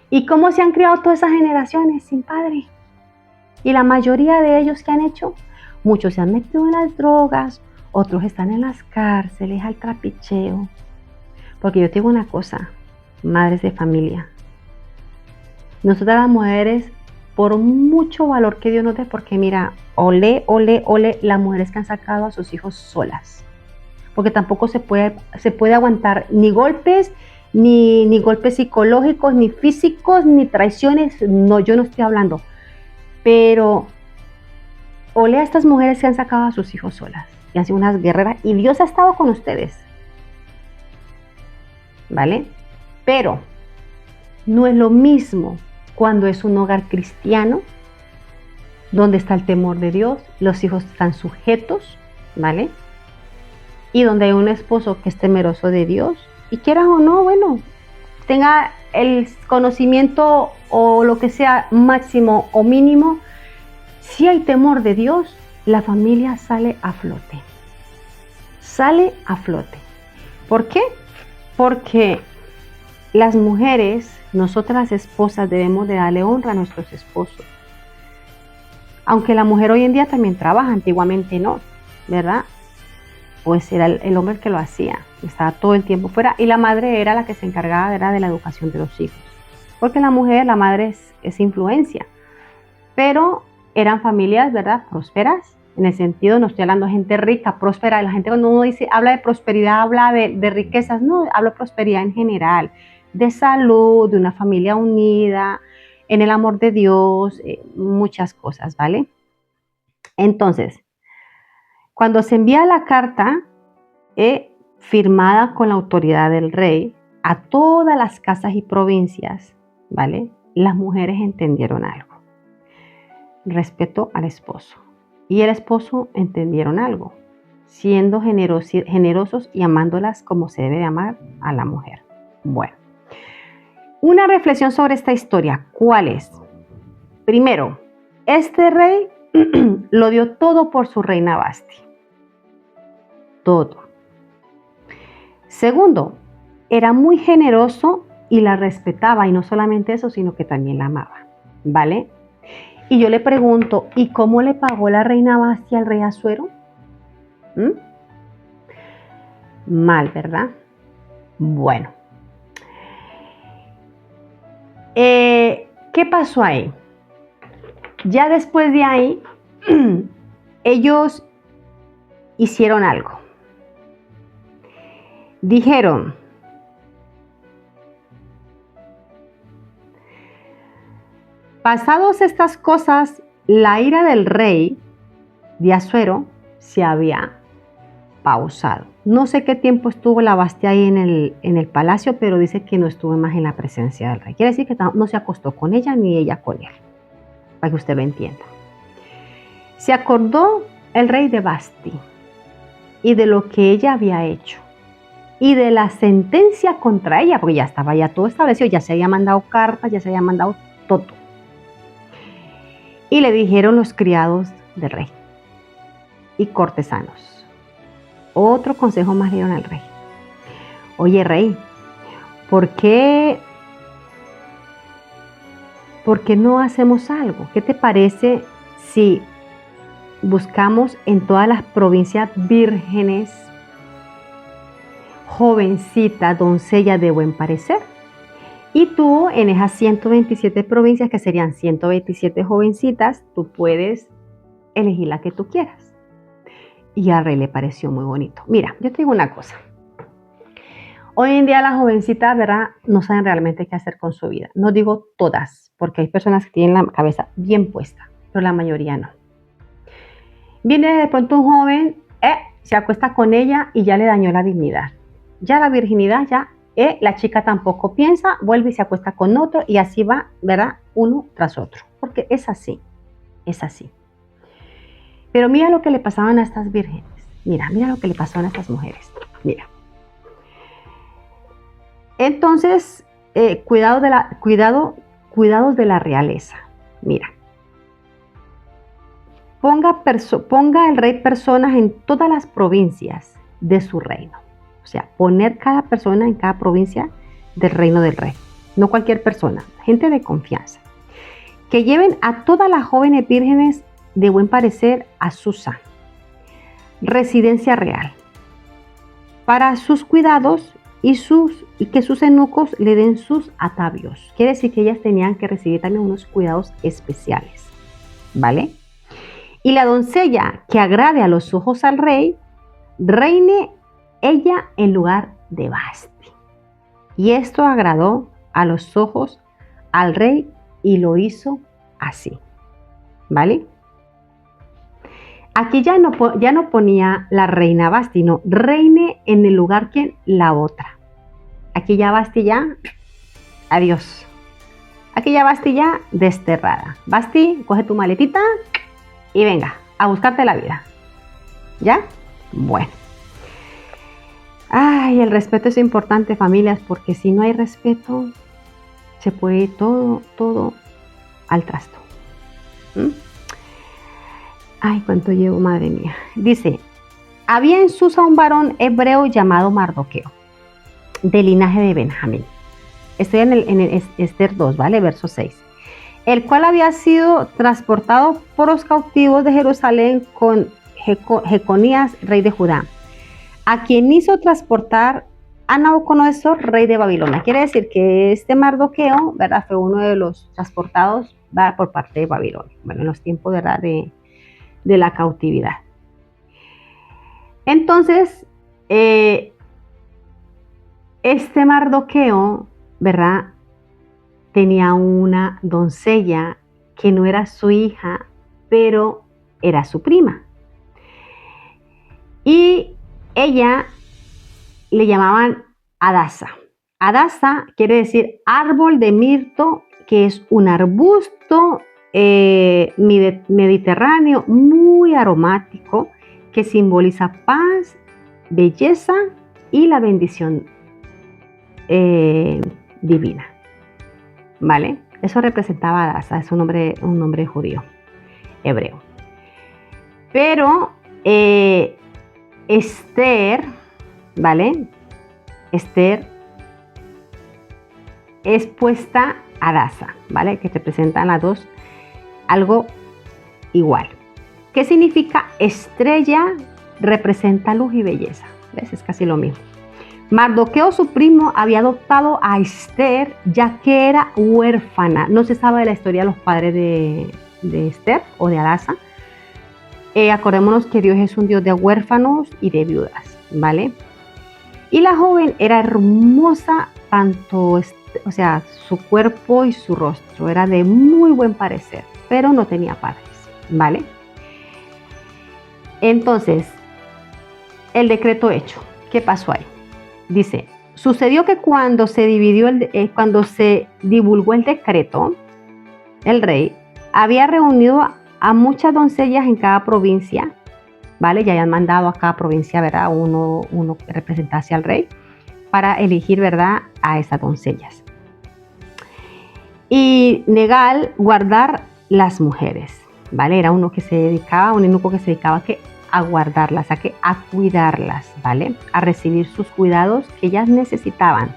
¿Y cómo se han criado todas esas generaciones sin padre? Y la mayoría de ellos, ¿qué han hecho? Muchos se han metido en las drogas, otros están en las cárceles, al trapicheo. Porque yo te digo una cosa, madres de familia, nosotras las mujeres, por mucho valor que Dios nos dé, porque mira, ole, las mujeres que han sacado a sus hijos solas, porque tampoco se puede aguantar ni golpes, ni golpes psicológicos, ni físicos, ni traiciones, no, yo no estoy hablando, pero ole a estas mujeres que han sacado a sus hijos solas, y han sido unas guerreras, y Dios ha estado con ustedes. ¿Vale? Pero No es lo mismo cuando es un hogar cristiano, donde está el temor de Dios, los hijos están sujetos, ¿vale? Y donde hay un esposo que es temeroso de Dios, y quiera o no, bueno, tenga el conocimiento o lo que sea máximo o mínimo, si hay temor de Dios, la familia sale a flote. Sale a flote. ¿Por qué? Porque las mujeres, nosotras las esposas, debemos de darle honra a nuestros esposos. Aunque la mujer hoy en día también trabaja, antiguamente no, ¿verdad? Pues era el hombre el que lo hacía, estaba todo el tiempo fuera, y la madre era la que se encargaba de la educación de los hijos. Porque la mujer, la madre es influencia. Pero eran familias, ¿verdad? Prósperas, en el sentido, no estoy hablando de gente rica, próspera. La gente cuando uno dice, habla de prosperidad, habla de riquezas, no, hablo de prosperidad en general, de salud, de una familia unida, en el amor de Dios, muchas cosas, ¿vale? Entonces, cuando se envía la carta firmada con la autoridad del rey a todas las casas y provincias, ¿vale? Las mujeres entendieron algo. Respeto al esposo. Y el esposo entendieron algo, siendo generosos y amándolas como se debe de amar a la mujer. Bueno, una reflexión sobre esta historia. ¿Cuál es? Primero, este rey lo dio todo por su reina Basti. Todo. Segundo, era muy generoso y la respetaba, y no solamente eso, sino que también la amaba, ¿vale? Y yo le pregunto, ¿y cómo le pagó la reina Basti al rey Asuero? Mal, ¿verdad? Bueno. ¿Qué pasó ahí? Ya después de ahí, ellos hicieron algo. Dijeron, pasados estas cosas, la ira del rey de Asuero se había pausado. No sé qué tiempo estuvo la Basti ahí en el palacio, pero dice que no estuvo más en la presencia del rey. Quiere decir que no se acostó con ella ni ella con él, para que usted lo entienda. Se acordó el rey de Basti y de lo que ella había hecho y de la sentencia contra ella, porque ya estaba ya todo establecido, ya se había mandado cartas, ya se había mandado todo. Y le dijeron los criados del rey y cortesanos. Otro consejo más dieron al rey. Oye, rey, ¿por qué no hacemos algo? ¿Qué te parece si buscamos en todas las provincias vírgenes, jovencitas, doncellas de buen parecer? Y tú, en esas 127 provincias, que serían 127 jovencitas, tú puedes elegir la que tú quieras. Y al rey le pareció muy bonito. Mira, yo te digo una cosa. Hoy en día las jovencitas, ¿verdad?, no saben realmente qué hacer con su vida. No digo todas, porque hay personas que tienen la cabeza bien puesta, pero la mayoría no. Viene de pronto un joven, se acuesta con ella y ya le dañó la dignidad. Ya la virginidad, ya, la chica tampoco piensa, vuelve y se acuesta con otro y así va, ¿verdad?, uno tras otro. Porque es así, es así. Pero mira lo que le pasaban a estas vírgenes. Mira lo que le pasaban a estas mujeres. Mira. Entonces, cuidados de la realeza. Mira. Ponga el rey personas en todas las provincias de su reino. O sea, poner cada persona en cada provincia del reino del rey. No cualquier persona, gente de confianza. Que lleven a todas las jóvenes vírgenes de buen parecer a Susa, residencia real, para sus cuidados y que sus eunucos le den sus atavios. Quiere decir que ellas tenían que recibir también unos cuidados especiales, ¿vale? Y la doncella que agrade a los ojos al rey, reine ella en lugar de Basti. Y esto agradó a los ojos al rey y lo hizo así, ¿vale? Aquí ya no ponía la reina Basti, no, reine en el lugar ¿quién? La otra. Aquí ya Basti ya, adiós, Aquí ya Basti ya desterrada. Basti, coge tu maletita y venga, a buscarte la vida. ¿Ya? Bueno. Ay, el respeto es importante, familias, porque si no hay respeto, se puede ir todo al trasto. ¿Mm? Ay, cuánto llevo, madre mía. Dice, había en Susa un varón hebreo llamado Mardoqueo, del linaje de Benjamín. Estoy en el Esther 2, ¿vale? Verso 6. El cual había sido transportado por los cautivos de Jerusalén con Jeconías, rey de Judá, a quien hizo transportar a Nabucodonosor, rey de Babilonia. Quiere decir que este Mardoqueo, ¿verdad?, fue uno de los transportados, ¿verdad?, por parte de Babilonia. Bueno, en los tiempos, ¿verdad?, de la cautividad. Entonces, este Mardoqueo, ¿verdad?, tenía una doncella que no era su hija, pero era su prima. Y ella le llamaban Adasa. Adasa quiere decir árbol de mirto, que es un arbusto mediterráneo muy aromático que simboliza paz, belleza y la bendición divina. ¿Vale? Eso representaba a Adasa, es un nombre judío, hebreo. Pero Esther, ¿vale? Esther es puesta a Adasa, ¿vale? Que representan las dos algo igual. ¿Qué significa estrella? Representa luz y belleza. ¿Ves? Es casi lo mismo. Mardoqueo, su primo, había adoptado a Esther, ya que era huérfana. No se sabe de la historia de los padres de Esther o de Adasa. Acordémonos que Dios es un Dios de huérfanos y de viudas, ¿vale? Y la joven era hermosa, tanto, o sea, su cuerpo y su rostro era de muy buen parecer, pero no tenía padres, ¿vale? Entonces, el decreto hecho, ¿qué pasó ahí? Dice, sucedió que cuando se divulgó el decreto, el rey había reunido a muchas doncellas en cada provincia, ¿vale? Ya habían mandado a cada provincia, ¿verdad?, uno que representase al rey para elegir, ¿verdad?, a esas doncellas. Y Negal, guardar las mujeres, ¿vale? Era un eunuco que se dedicaba a guardarlas, a cuidarlas, ¿vale? A recibir sus cuidados que ellas necesitaban.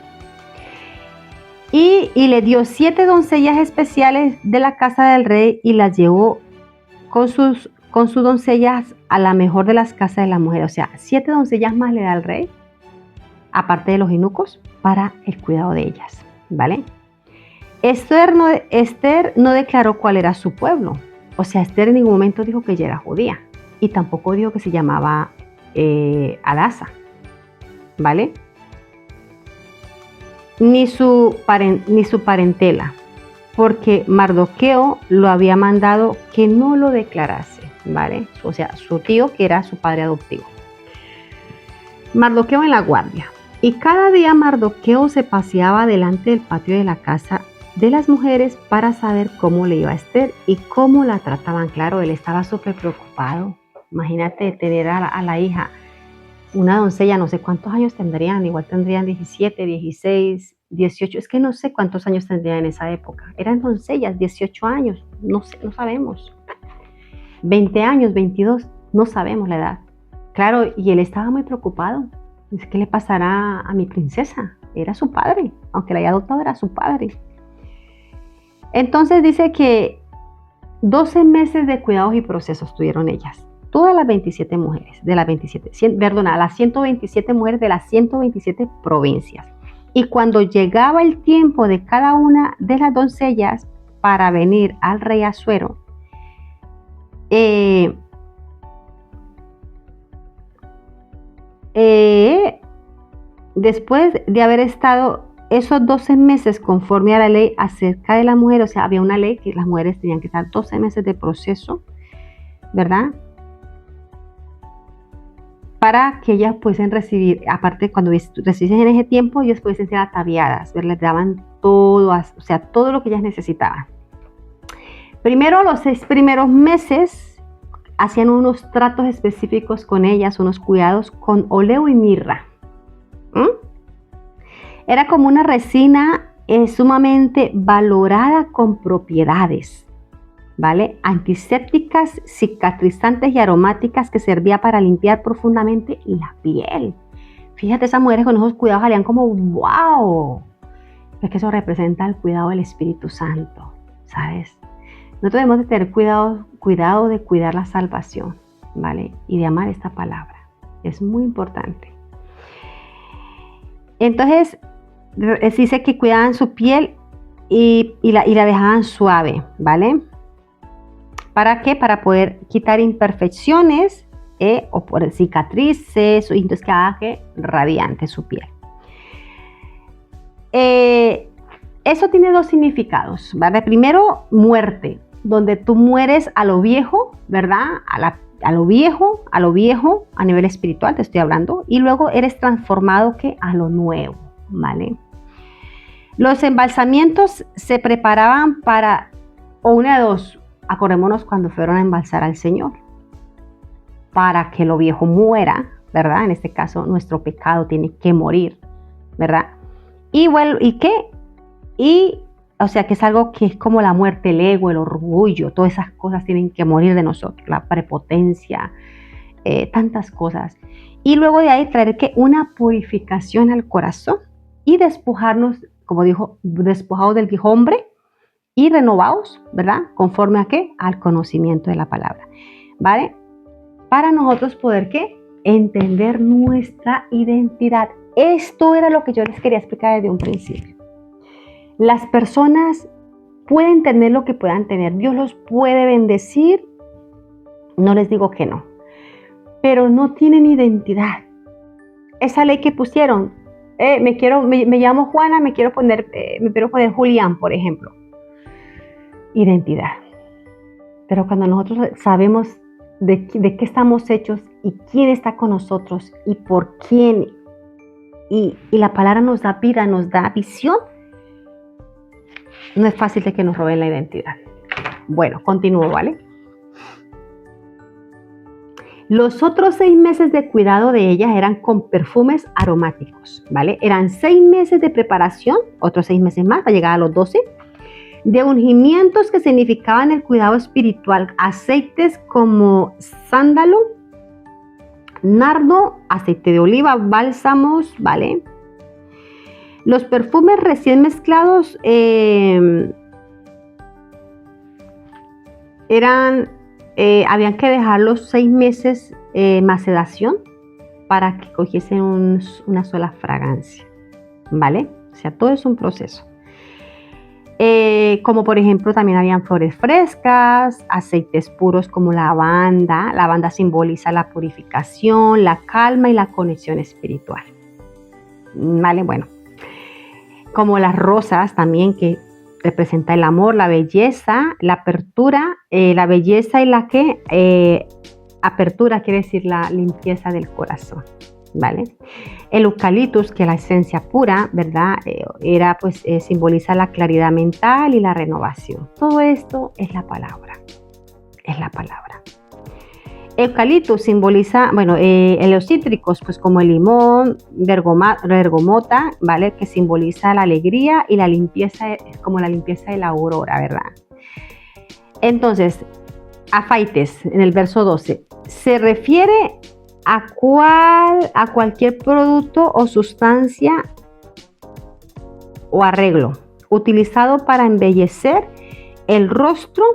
Y le dio 7 doncellas especiales de la casa del rey y las llevó con sus doncellas a la mejor de las casas de las mujeres. O sea, 7 doncellas más le da al rey, aparte de los eunucos, para el cuidado de ellas, ¿vale? Esther no declaró cuál era su pueblo. O sea, Esther en ningún momento dijo que ella era judía. Y tampoco dijo que se llamaba Adasa, ¿vale? Ni su parentela, porque Mardoqueo lo había mandado que no lo declarase, ¿vale? O sea, su tío, que era su padre adoptivo. Mardoqueo en la guardia. Y cada día Mardoqueo se paseaba delante del patio de la casa de las mujeres para saber cómo le iba a Esther y cómo la trataban. Claro, él estaba súper preocupado. Imagínate tener a la hija, una doncella, no sé cuántos años tendrían, igual tendrían 17, 16, 18, es que no sé cuántos años tendrían en esa época. Eran doncellas, 18 años, no sé, no sabemos. 20 años, 22, no sabemos la edad. Claro, y él estaba muy preocupado. ¿Qué le pasará a mi princesa? Era su padre, aunque la haya adoptado, era su padre. Entonces dice que 12 meses de cuidados y procesos tuvieron ellas. Todas las 27 mujeres, las 127 mujeres de las 127 provincias. Y cuando llegaba el tiempo de cada una de las doncellas para venir al rey Asuero, después de haber estado esos 12 meses conforme a la ley acerca de la mujer, o sea, había una ley que las mujeres tenían que estar 12 meses de proceso, ¿verdad? para que ellas pudiesen recibir, aparte cuando recibiesen en ese tiempo, ellas pudiesen ser ataviadas, les daban todo, o sea, todo lo que ellas necesitaban. Primero, los 6 primeros meses, hacían unos tratos específicos con ellas, unos cuidados con óleo y mirra. Era como una resina sumamente valorada con propiedades, ¿vale? Antisépticas, cicatrizantes y aromáticas que servía para limpiar profundamente la piel. Fíjate, esas mujeres con esos cuidados salían como ¡wow! Es que eso representa el cuidado del Espíritu Santo, ¿sabes? Nosotros debemos de tener cuidado de cuidar la salvación, ¿vale? Y de amar esta palabra. Es muy importante. Entonces, dice que cuidaban su piel y la dejaban suave, ¿vale? ¿Para qué? Para poder quitar imperfecciones o por cicatrices, y entonces que haga que radiante su piel. Eso tiene 2 significados, ¿vale? Primero, muerte, donde tú mueres a lo viejo, ¿verdad? A lo viejo, a nivel espiritual te estoy hablando, y luego eres transformado ¿qué? A lo nuevo, ¿vale? Los embalsamientos se preparaban para, o una de 2, acordémonos cuando fueron a embalsar al Señor, para que lo viejo muera, ¿verdad? En este caso, nuestro pecado tiene que morir, ¿verdad? O sea, que es algo que es como la muerte, el ego, el orgullo, todas esas cosas tienen que morir de nosotros, la prepotencia, tantas cosas. Y luego de ahí traer que una purificación al corazón y despojarnos, como dijo, despojados del viejo hombre y renovados, ¿verdad? Conforme a qué? Al conocimiento de la palabra, ¿vale? Para nosotros poder, ¿qué? Entender nuestra identidad. Esto era lo que yo les quería explicar desde un principio. Las personas pueden tener lo que puedan tener. Dios los puede bendecir. No les digo que no. Pero no tienen identidad. Esa ley que pusieron, me llamo Juana, me quiero poner Julián, por ejemplo. Identidad. Pero cuando nosotros sabemos de qué estamos hechos y quién está con nosotros y por quién, y la palabra nos da vida, nos da visión, no es fácil de que nos roben la identidad. Bueno, continúo, ¿vale? Los otros 6 meses de cuidado de ellas eran con perfumes aromáticos, ¿vale? Eran 6 meses de preparación, otros 6 meses más, para llegar a los 12, de ungimientos que significaban el cuidado espiritual, aceites como sándalo, nardo, aceite de oliva, bálsamos, ¿vale? Los perfumes recién mezclados habían que dejarlos 6 meses macedación para que cogiesen una sola fragancia, ¿vale? O sea, todo es un proceso. Como por ejemplo también habían flores frescas, aceites puros como lavanda. Lavanda simboliza la purificación, la calma y la conexión espiritual, ¿vale? Bueno, como las rosas también, que representa el amor, la belleza, la apertura, la belleza y la que apertura quiere decir la limpieza del corazón, ¿vale? El eucaliptus, que es la esencia pura, ¿verdad? Simboliza la claridad mental y la renovación. Todo esto es la palabra, es la palabra. Eucaliptus simboliza, los cítricos, pues como el limón, bergamota, ¿vale? Que simboliza la alegría y la limpieza, como la limpieza de la aurora, ¿verdad? Entonces, afaites, en el verso 12, se refiere a cualquier producto o sustancia o arreglo utilizado para embellecer el rostro,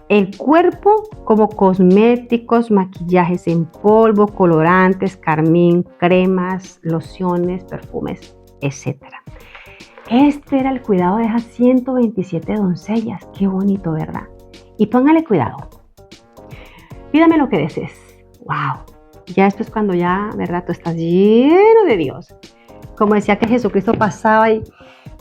el cuerpo, como cosméticos, maquillajes en polvo, colorantes, carmín, cremas, lociones, perfumes, etc. Este era el cuidado de esas 127 doncellas. Qué bonito, ¿verdad? Y póngale cuidado. Pídame lo que desees. ¡Wow! Ya esto es cuando ya, ¿verdad? Tú estás lleno de Dios. Como decía que Jesucristo pasaba y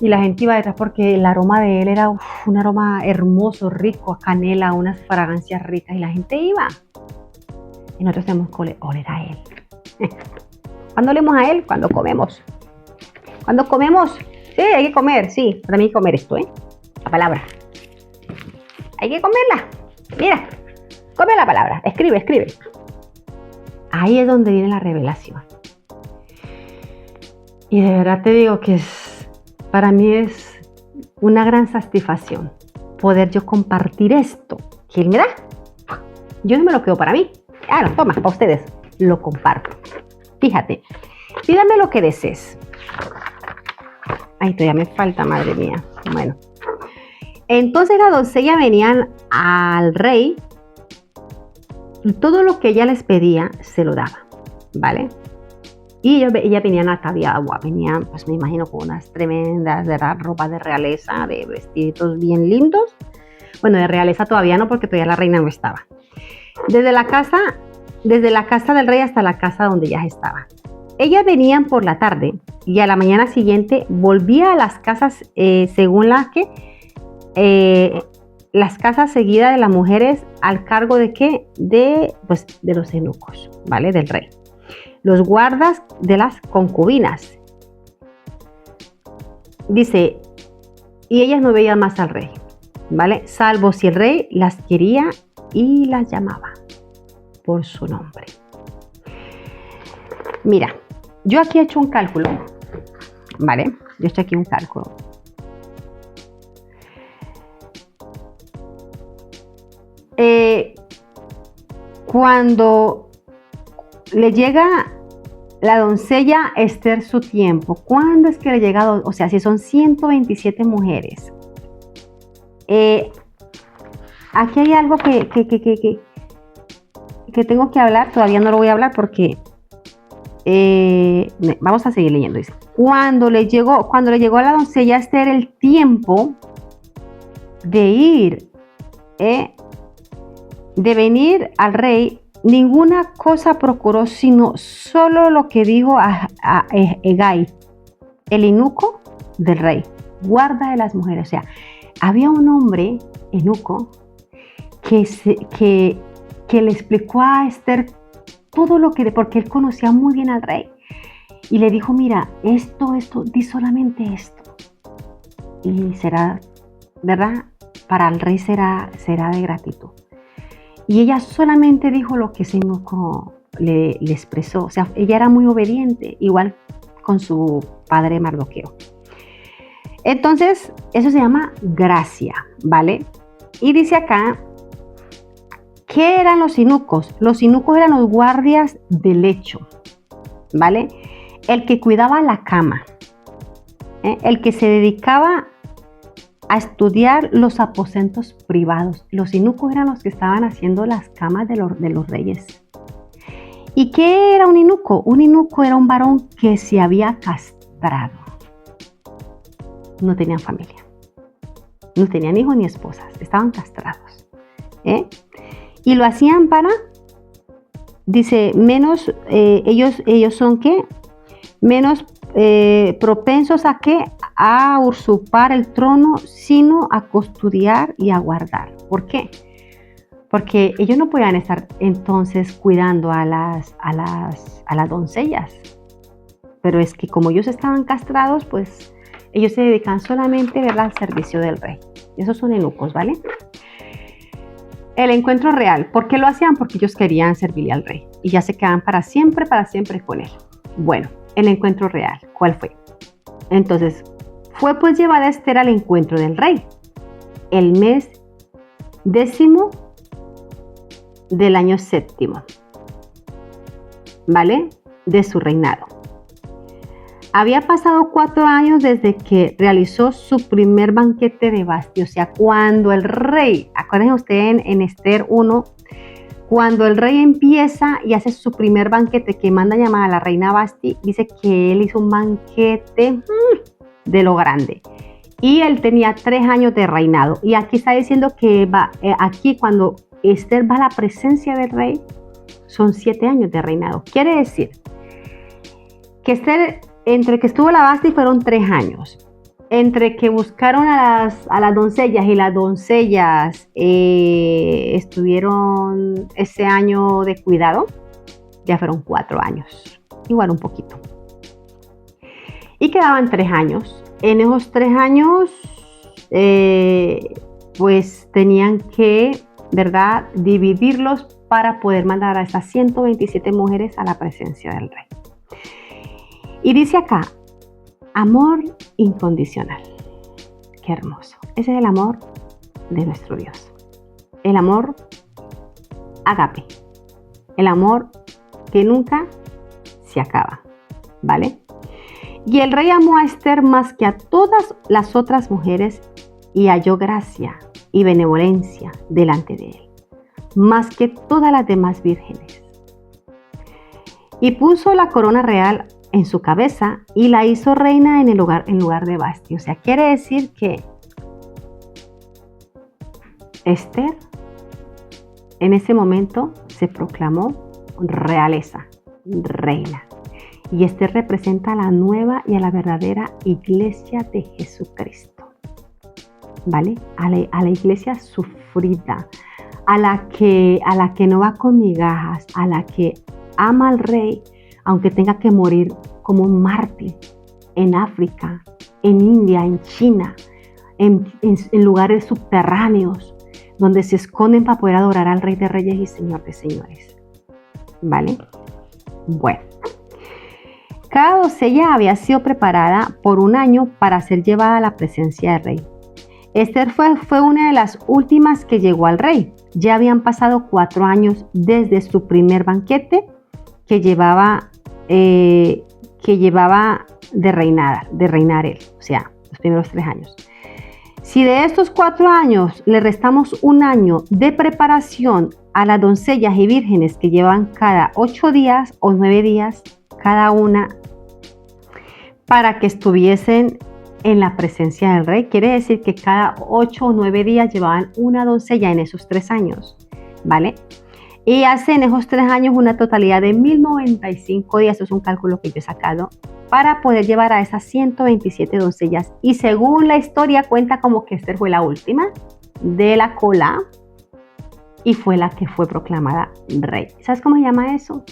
la gente iba detrás porque el aroma de él era un aroma hermoso, rico, a canela, unas fragancias ricas, y la gente iba. Y nosotros tenemos que oler a él. ¿Cuándo leemos a él? Cuando comemos. Cuando comemos, sí, hay que comer, sí, para mí hay que comer esto, la palabra. Hay que comerla. Mira, come la palabra, escribe, escribe. Ahí es donde viene la revelación. Y de verdad te digo que para mí es una gran satisfacción poder yo compartir esto que él me da. Yo no me lo quedo para mí. No, toma, para ustedes. Lo comparto. Fíjate, pídame lo que desees. Ay, todavía me falta, madre mía. Bueno. Entonces la doncella venían al rey. Todo lo que ella les pedía, se lo daba. ¿Vale? Y ella venían ataviadas, venían, pues me imagino, con unas tremendas ropas de realeza, de vestiditos bien lindos. Bueno, de realeza todavía no, porque todavía la reina no estaba. Desde la casa del rey hasta la casa donde ella estaba. Ellas venían por la tarde y a la mañana siguiente volvía a las casas, según las casas seguidas de las mujeres, al cargo de ¿qué? De los eunucos, ¿vale? Del rey. Los guardas de las concubinas. Dice, y ellas no veían más al rey, ¿vale? Salvo si el rey las quería y las llamaba por su nombre. Mira, yo aquí he hecho un cálculo, ¿vale? Yo he hecho aquí un cálculo. Cuando le llega la doncella Esther su tiempo, ¿cuándo es que le llega? O sea, si son 127 mujeres. Aquí hay algo que tengo que hablar, todavía no lo voy a hablar porque vamos a seguir leyendo. Dice, cuando le llegó a la doncella Esther el tiempo de ir, de venir al rey, ninguna cosa procuró, sino solo lo que dijo a Hegai, el eunuco del rey, guarda de las mujeres. O sea, había un hombre eunuco que le explicó a Esther todo lo que, porque él conocía muy bien al rey, y le dijo, mira, esto, di solamente esto, y será, ¿verdad? Para el rey será de gratitud. Y ella solamente dijo lo que ese eunuco le expresó. O sea, ella era muy obediente, igual con su padre Mardoqueo. Entonces, eso se llama gracia, ¿vale? Y dice acá, ¿qué eran los eunucos? Los eunucos eran los guardias del lecho, ¿vale? El que cuidaba la cama, el que se dedicaba a estudiar los aposentos privados. Los eunucos eran los que estaban haciendo las camas de los reyes. ¿Y qué era un eunuco? Un eunuco era un varón que se había castrado. No tenían familia, no tenían hijos ni esposas, estaban castrados. Y lo hacían para, dice, menos, ellos son ¿qué? Menos propensos a ¿qué? A usurpar el trono, sino a custodiar y a guardar. ¿Por qué? Porque ellos no podían estar entonces cuidando a las doncellas. Pero es que como ellos estaban castrados, pues ellos se dedican solamente, ¿verdad?, al servicio del rey. Esos son eunucos, ¿vale? El encuentro real. ¿Por qué lo hacían? Porque ellos querían servirle al rey. Y ya se quedan para siempre con él. Bueno, el encuentro real. ¿Cuál fue? Entonces, fue pues llevada Esther al encuentro del rey. El mes 10º del año 7º. ¿Vale? De su reinado. Había pasado 4 años desde que realizó su primer banquete de Vasti. O sea, cuando el rey, acuérdense ustedes en Esther 1, cuando el rey empieza y hace su primer banquete que manda llamar a la reina Vasti, dice que él hizo un banquete de lo grande. Y él tenía 3 años de reinado. Y aquí está diciendo que aquí cuando Esther va a la presencia del rey, son 7 años de reinado. Quiere decir que Esther, entre que estuvo la Vasti fueron 3 años. Entre que buscaron a las doncellas y las doncellas estuvieron ese año de cuidado, ya fueron 4 años, igual un poquito. Y quedaban 3 años. En esos 3 años, pues tenían que, ¿verdad?, dividirlos para poder mandar a estas 127 mujeres a la presencia del rey. Y dice acá, amor incondicional. Qué hermoso. Ese es el amor de nuestro Dios. El amor ágape. El amor que nunca se acaba, ¿vale? Y el rey amó a Esther más que a todas las otras mujeres y halló gracia y benevolencia delante de él, más que todas las demás vírgenes. Y puso la corona real en su cabeza y la hizo reina en lugar de Vasti. O sea, quiere decir que Esther en ese momento se proclamó realeza, reina. Y Esther representa a la nueva y a la verdadera iglesia de Jesucristo, ¿vale? A la iglesia sufrida, a la que no va con migajas, a la que ama al rey, aunque tenga que morir como un mártir en África, en India, en China, en lugares subterráneos, donde se esconden para poder adorar al Rey de Reyes y Señor de Señores, ¿vale? Bueno. Cada doncella había sido preparada por 1 año para ser llevada a la presencia del rey. Esther fue una de las últimas que llegó al rey. Ya habían pasado 4 años desde su primer banquete que llevaba de reinar él, o sea, los primeros 3 años. Si de estos 4 años le restamos 1 año de preparación a las doncellas y vírgenes que llevan cada 8 días o 9 días cada una para que estuviesen en la presencia del rey, quiere decir que cada 8 o 9 días llevaban una doncella en esos 3 años, ¿vale? Y hace en esos 3 años una totalidad de 1095 días, eso es un cálculo que yo he sacado, para poder llevar a esas 127 doncellas. Y según la historia cuenta como que Esther fue la última de la cola y fue la que fue proclamada rey. ¿Sabes cómo se llama eso?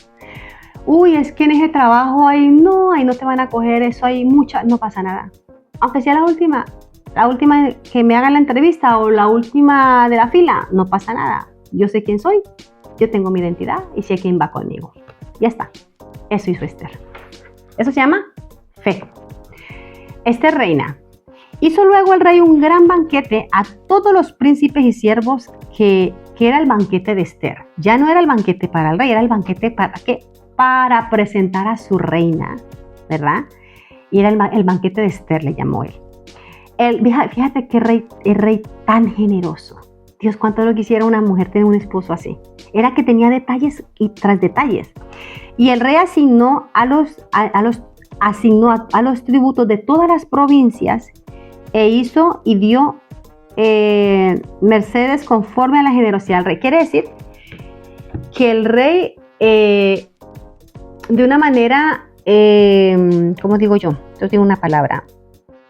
Uy, es que en ese trabajo ahí no te van a coger, eso hay mucha, no pasa nada. Aunque sea la última que me hagan la entrevista o la última de la fila, no pasa nada. Yo sé quién soy, yo tengo mi identidad y sé quién va conmigo. Ya está. Eso hizo Esther. Eso se llama fe. Esther reina. Hizo luego el rey un gran banquete a todos los príncipes y siervos que era el banquete de Esther. Ya no era el banquete para el rey, era el banquete para ¿qué? Para presentar a su reina, ¿verdad? Y era el banquete de Esther, le llamó él. Fíjate qué rey tan generoso. Dios, cuánto lo quisiera una mujer tener un esposo así. Era que tenía detalles y tras detalles. Y el rey asignó a los tributos de todas las provincias e hizo y dio mercedes conforme a la generosidad del rey. Quiere decir que el rey de una manera, ¿cómo digo yo? Yo tengo una palabra.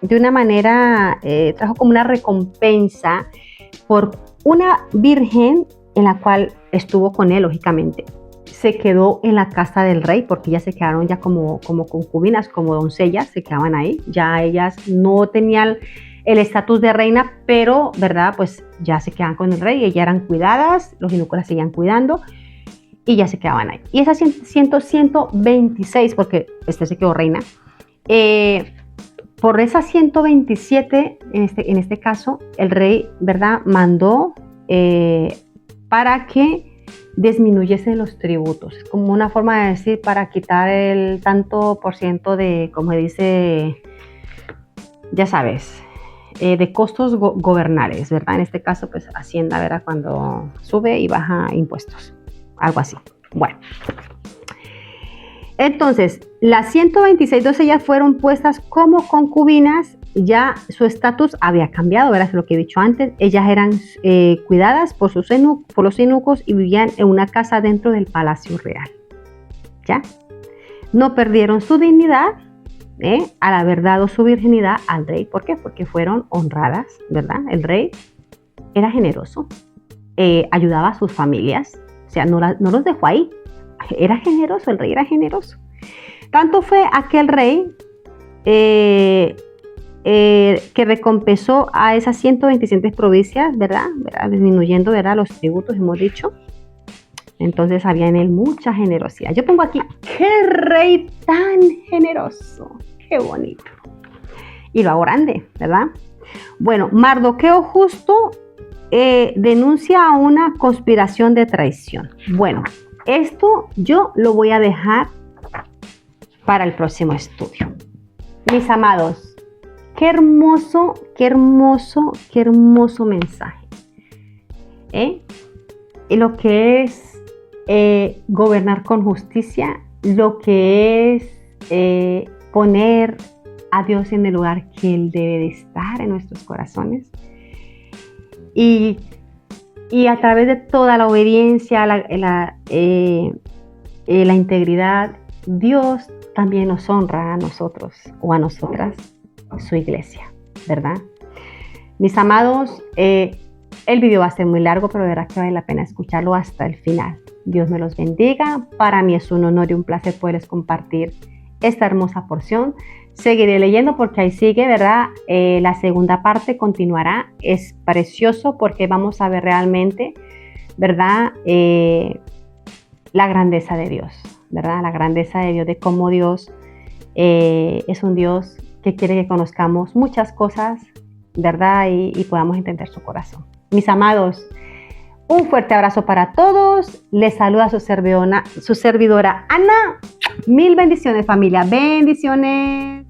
De una manera, trajo como una recompensa por una virgen en la cual estuvo con él, lógicamente. Se quedó en la casa del rey porque ya se quedaron ya como concubinas, como doncellas, se quedaban ahí. Ya ellas no tenían el estatus de reina, pero, ¿verdad? Pues ya se quedaban con el rey, ellas eran cuidadas, los eunucos las seguían cuidando y ya se quedaban ahí. Y esas 126, porque Esther se quedó reina, por esas 127, en este caso, el rey, ¿verdad? Mandó para que disminuyesen los tributos. Es como una forma de decir para quitar el tanto por ciento de, como dice, ya sabes, de costos gobernales, ¿verdad? En este caso, pues Hacienda, ¿verdad? Cuando sube y baja impuestos. Algo así. Bueno. Entonces, las 126 doncellas fueron puestas como concubinas. Ya su estatus había cambiado, ¿verdad? Es lo que he dicho antes. Ellas eran cuidadas por los eunucos y vivían en una casa dentro del palacio real. ¿Ya? No perdieron su dignidad, al haber dado su virginidad al rey. ¿Por qué? Porque fueron honradas, ¿verdad? El rey era generoso, ayudaba a sus familias, o sea, no los dejó ahí. Era generoso, el rey era generoso. Tanto fue aquel rey que recompensó a esas 127 provincias, ¿verdad? Disminuyendo, ¿verdad?, los tributos, hemos dicho. Entonces había en él mucha generosidad. Yo pongo aquí, ¡qué rey tan generoso! ¡Qué bonito! Y lo hago grande, ¿verdad? Bueno, Mardoqueo justo denuncia una conspiración de traición. Bueno, esto yo lo voy a dejar para el próximo estudio. Mis amados, qué hermoso, qué hermoso, qué hermoso mensaje. Y lo que es gobernar con justicia, lo que es poner a Dios en el lugar que Él debe de estar en nuestros corazones. Y a través de toda la obediencia, la integridad, Dios también nos honra a nosotros o a nosotras, su iglesia, ¿verdad? Mis amados, el video va a ser muy largo, pero de verdad que vale la pena escucharlo hasta el final. Dios me los bendiga. Para mí es un honor y un placer poderles compartir esta hermosa porción. Seguiré leyendo porque ahí sigue, ¿verdad? La segunda parte continuará. Es precioso porque vamos a ver realmente, ¿verdad? La grandeza de Dios, ¿verdad? La grandeza de Dios, de cómo Dios es un Dios que quiere que conozcamos muchas cosas, ¿verdad? Y podamos entender su corazón. Mis amados, un fuerte abrazo para todos. Les saluda su servidora Ana. Mil bendiciones, familia. Bendiciones.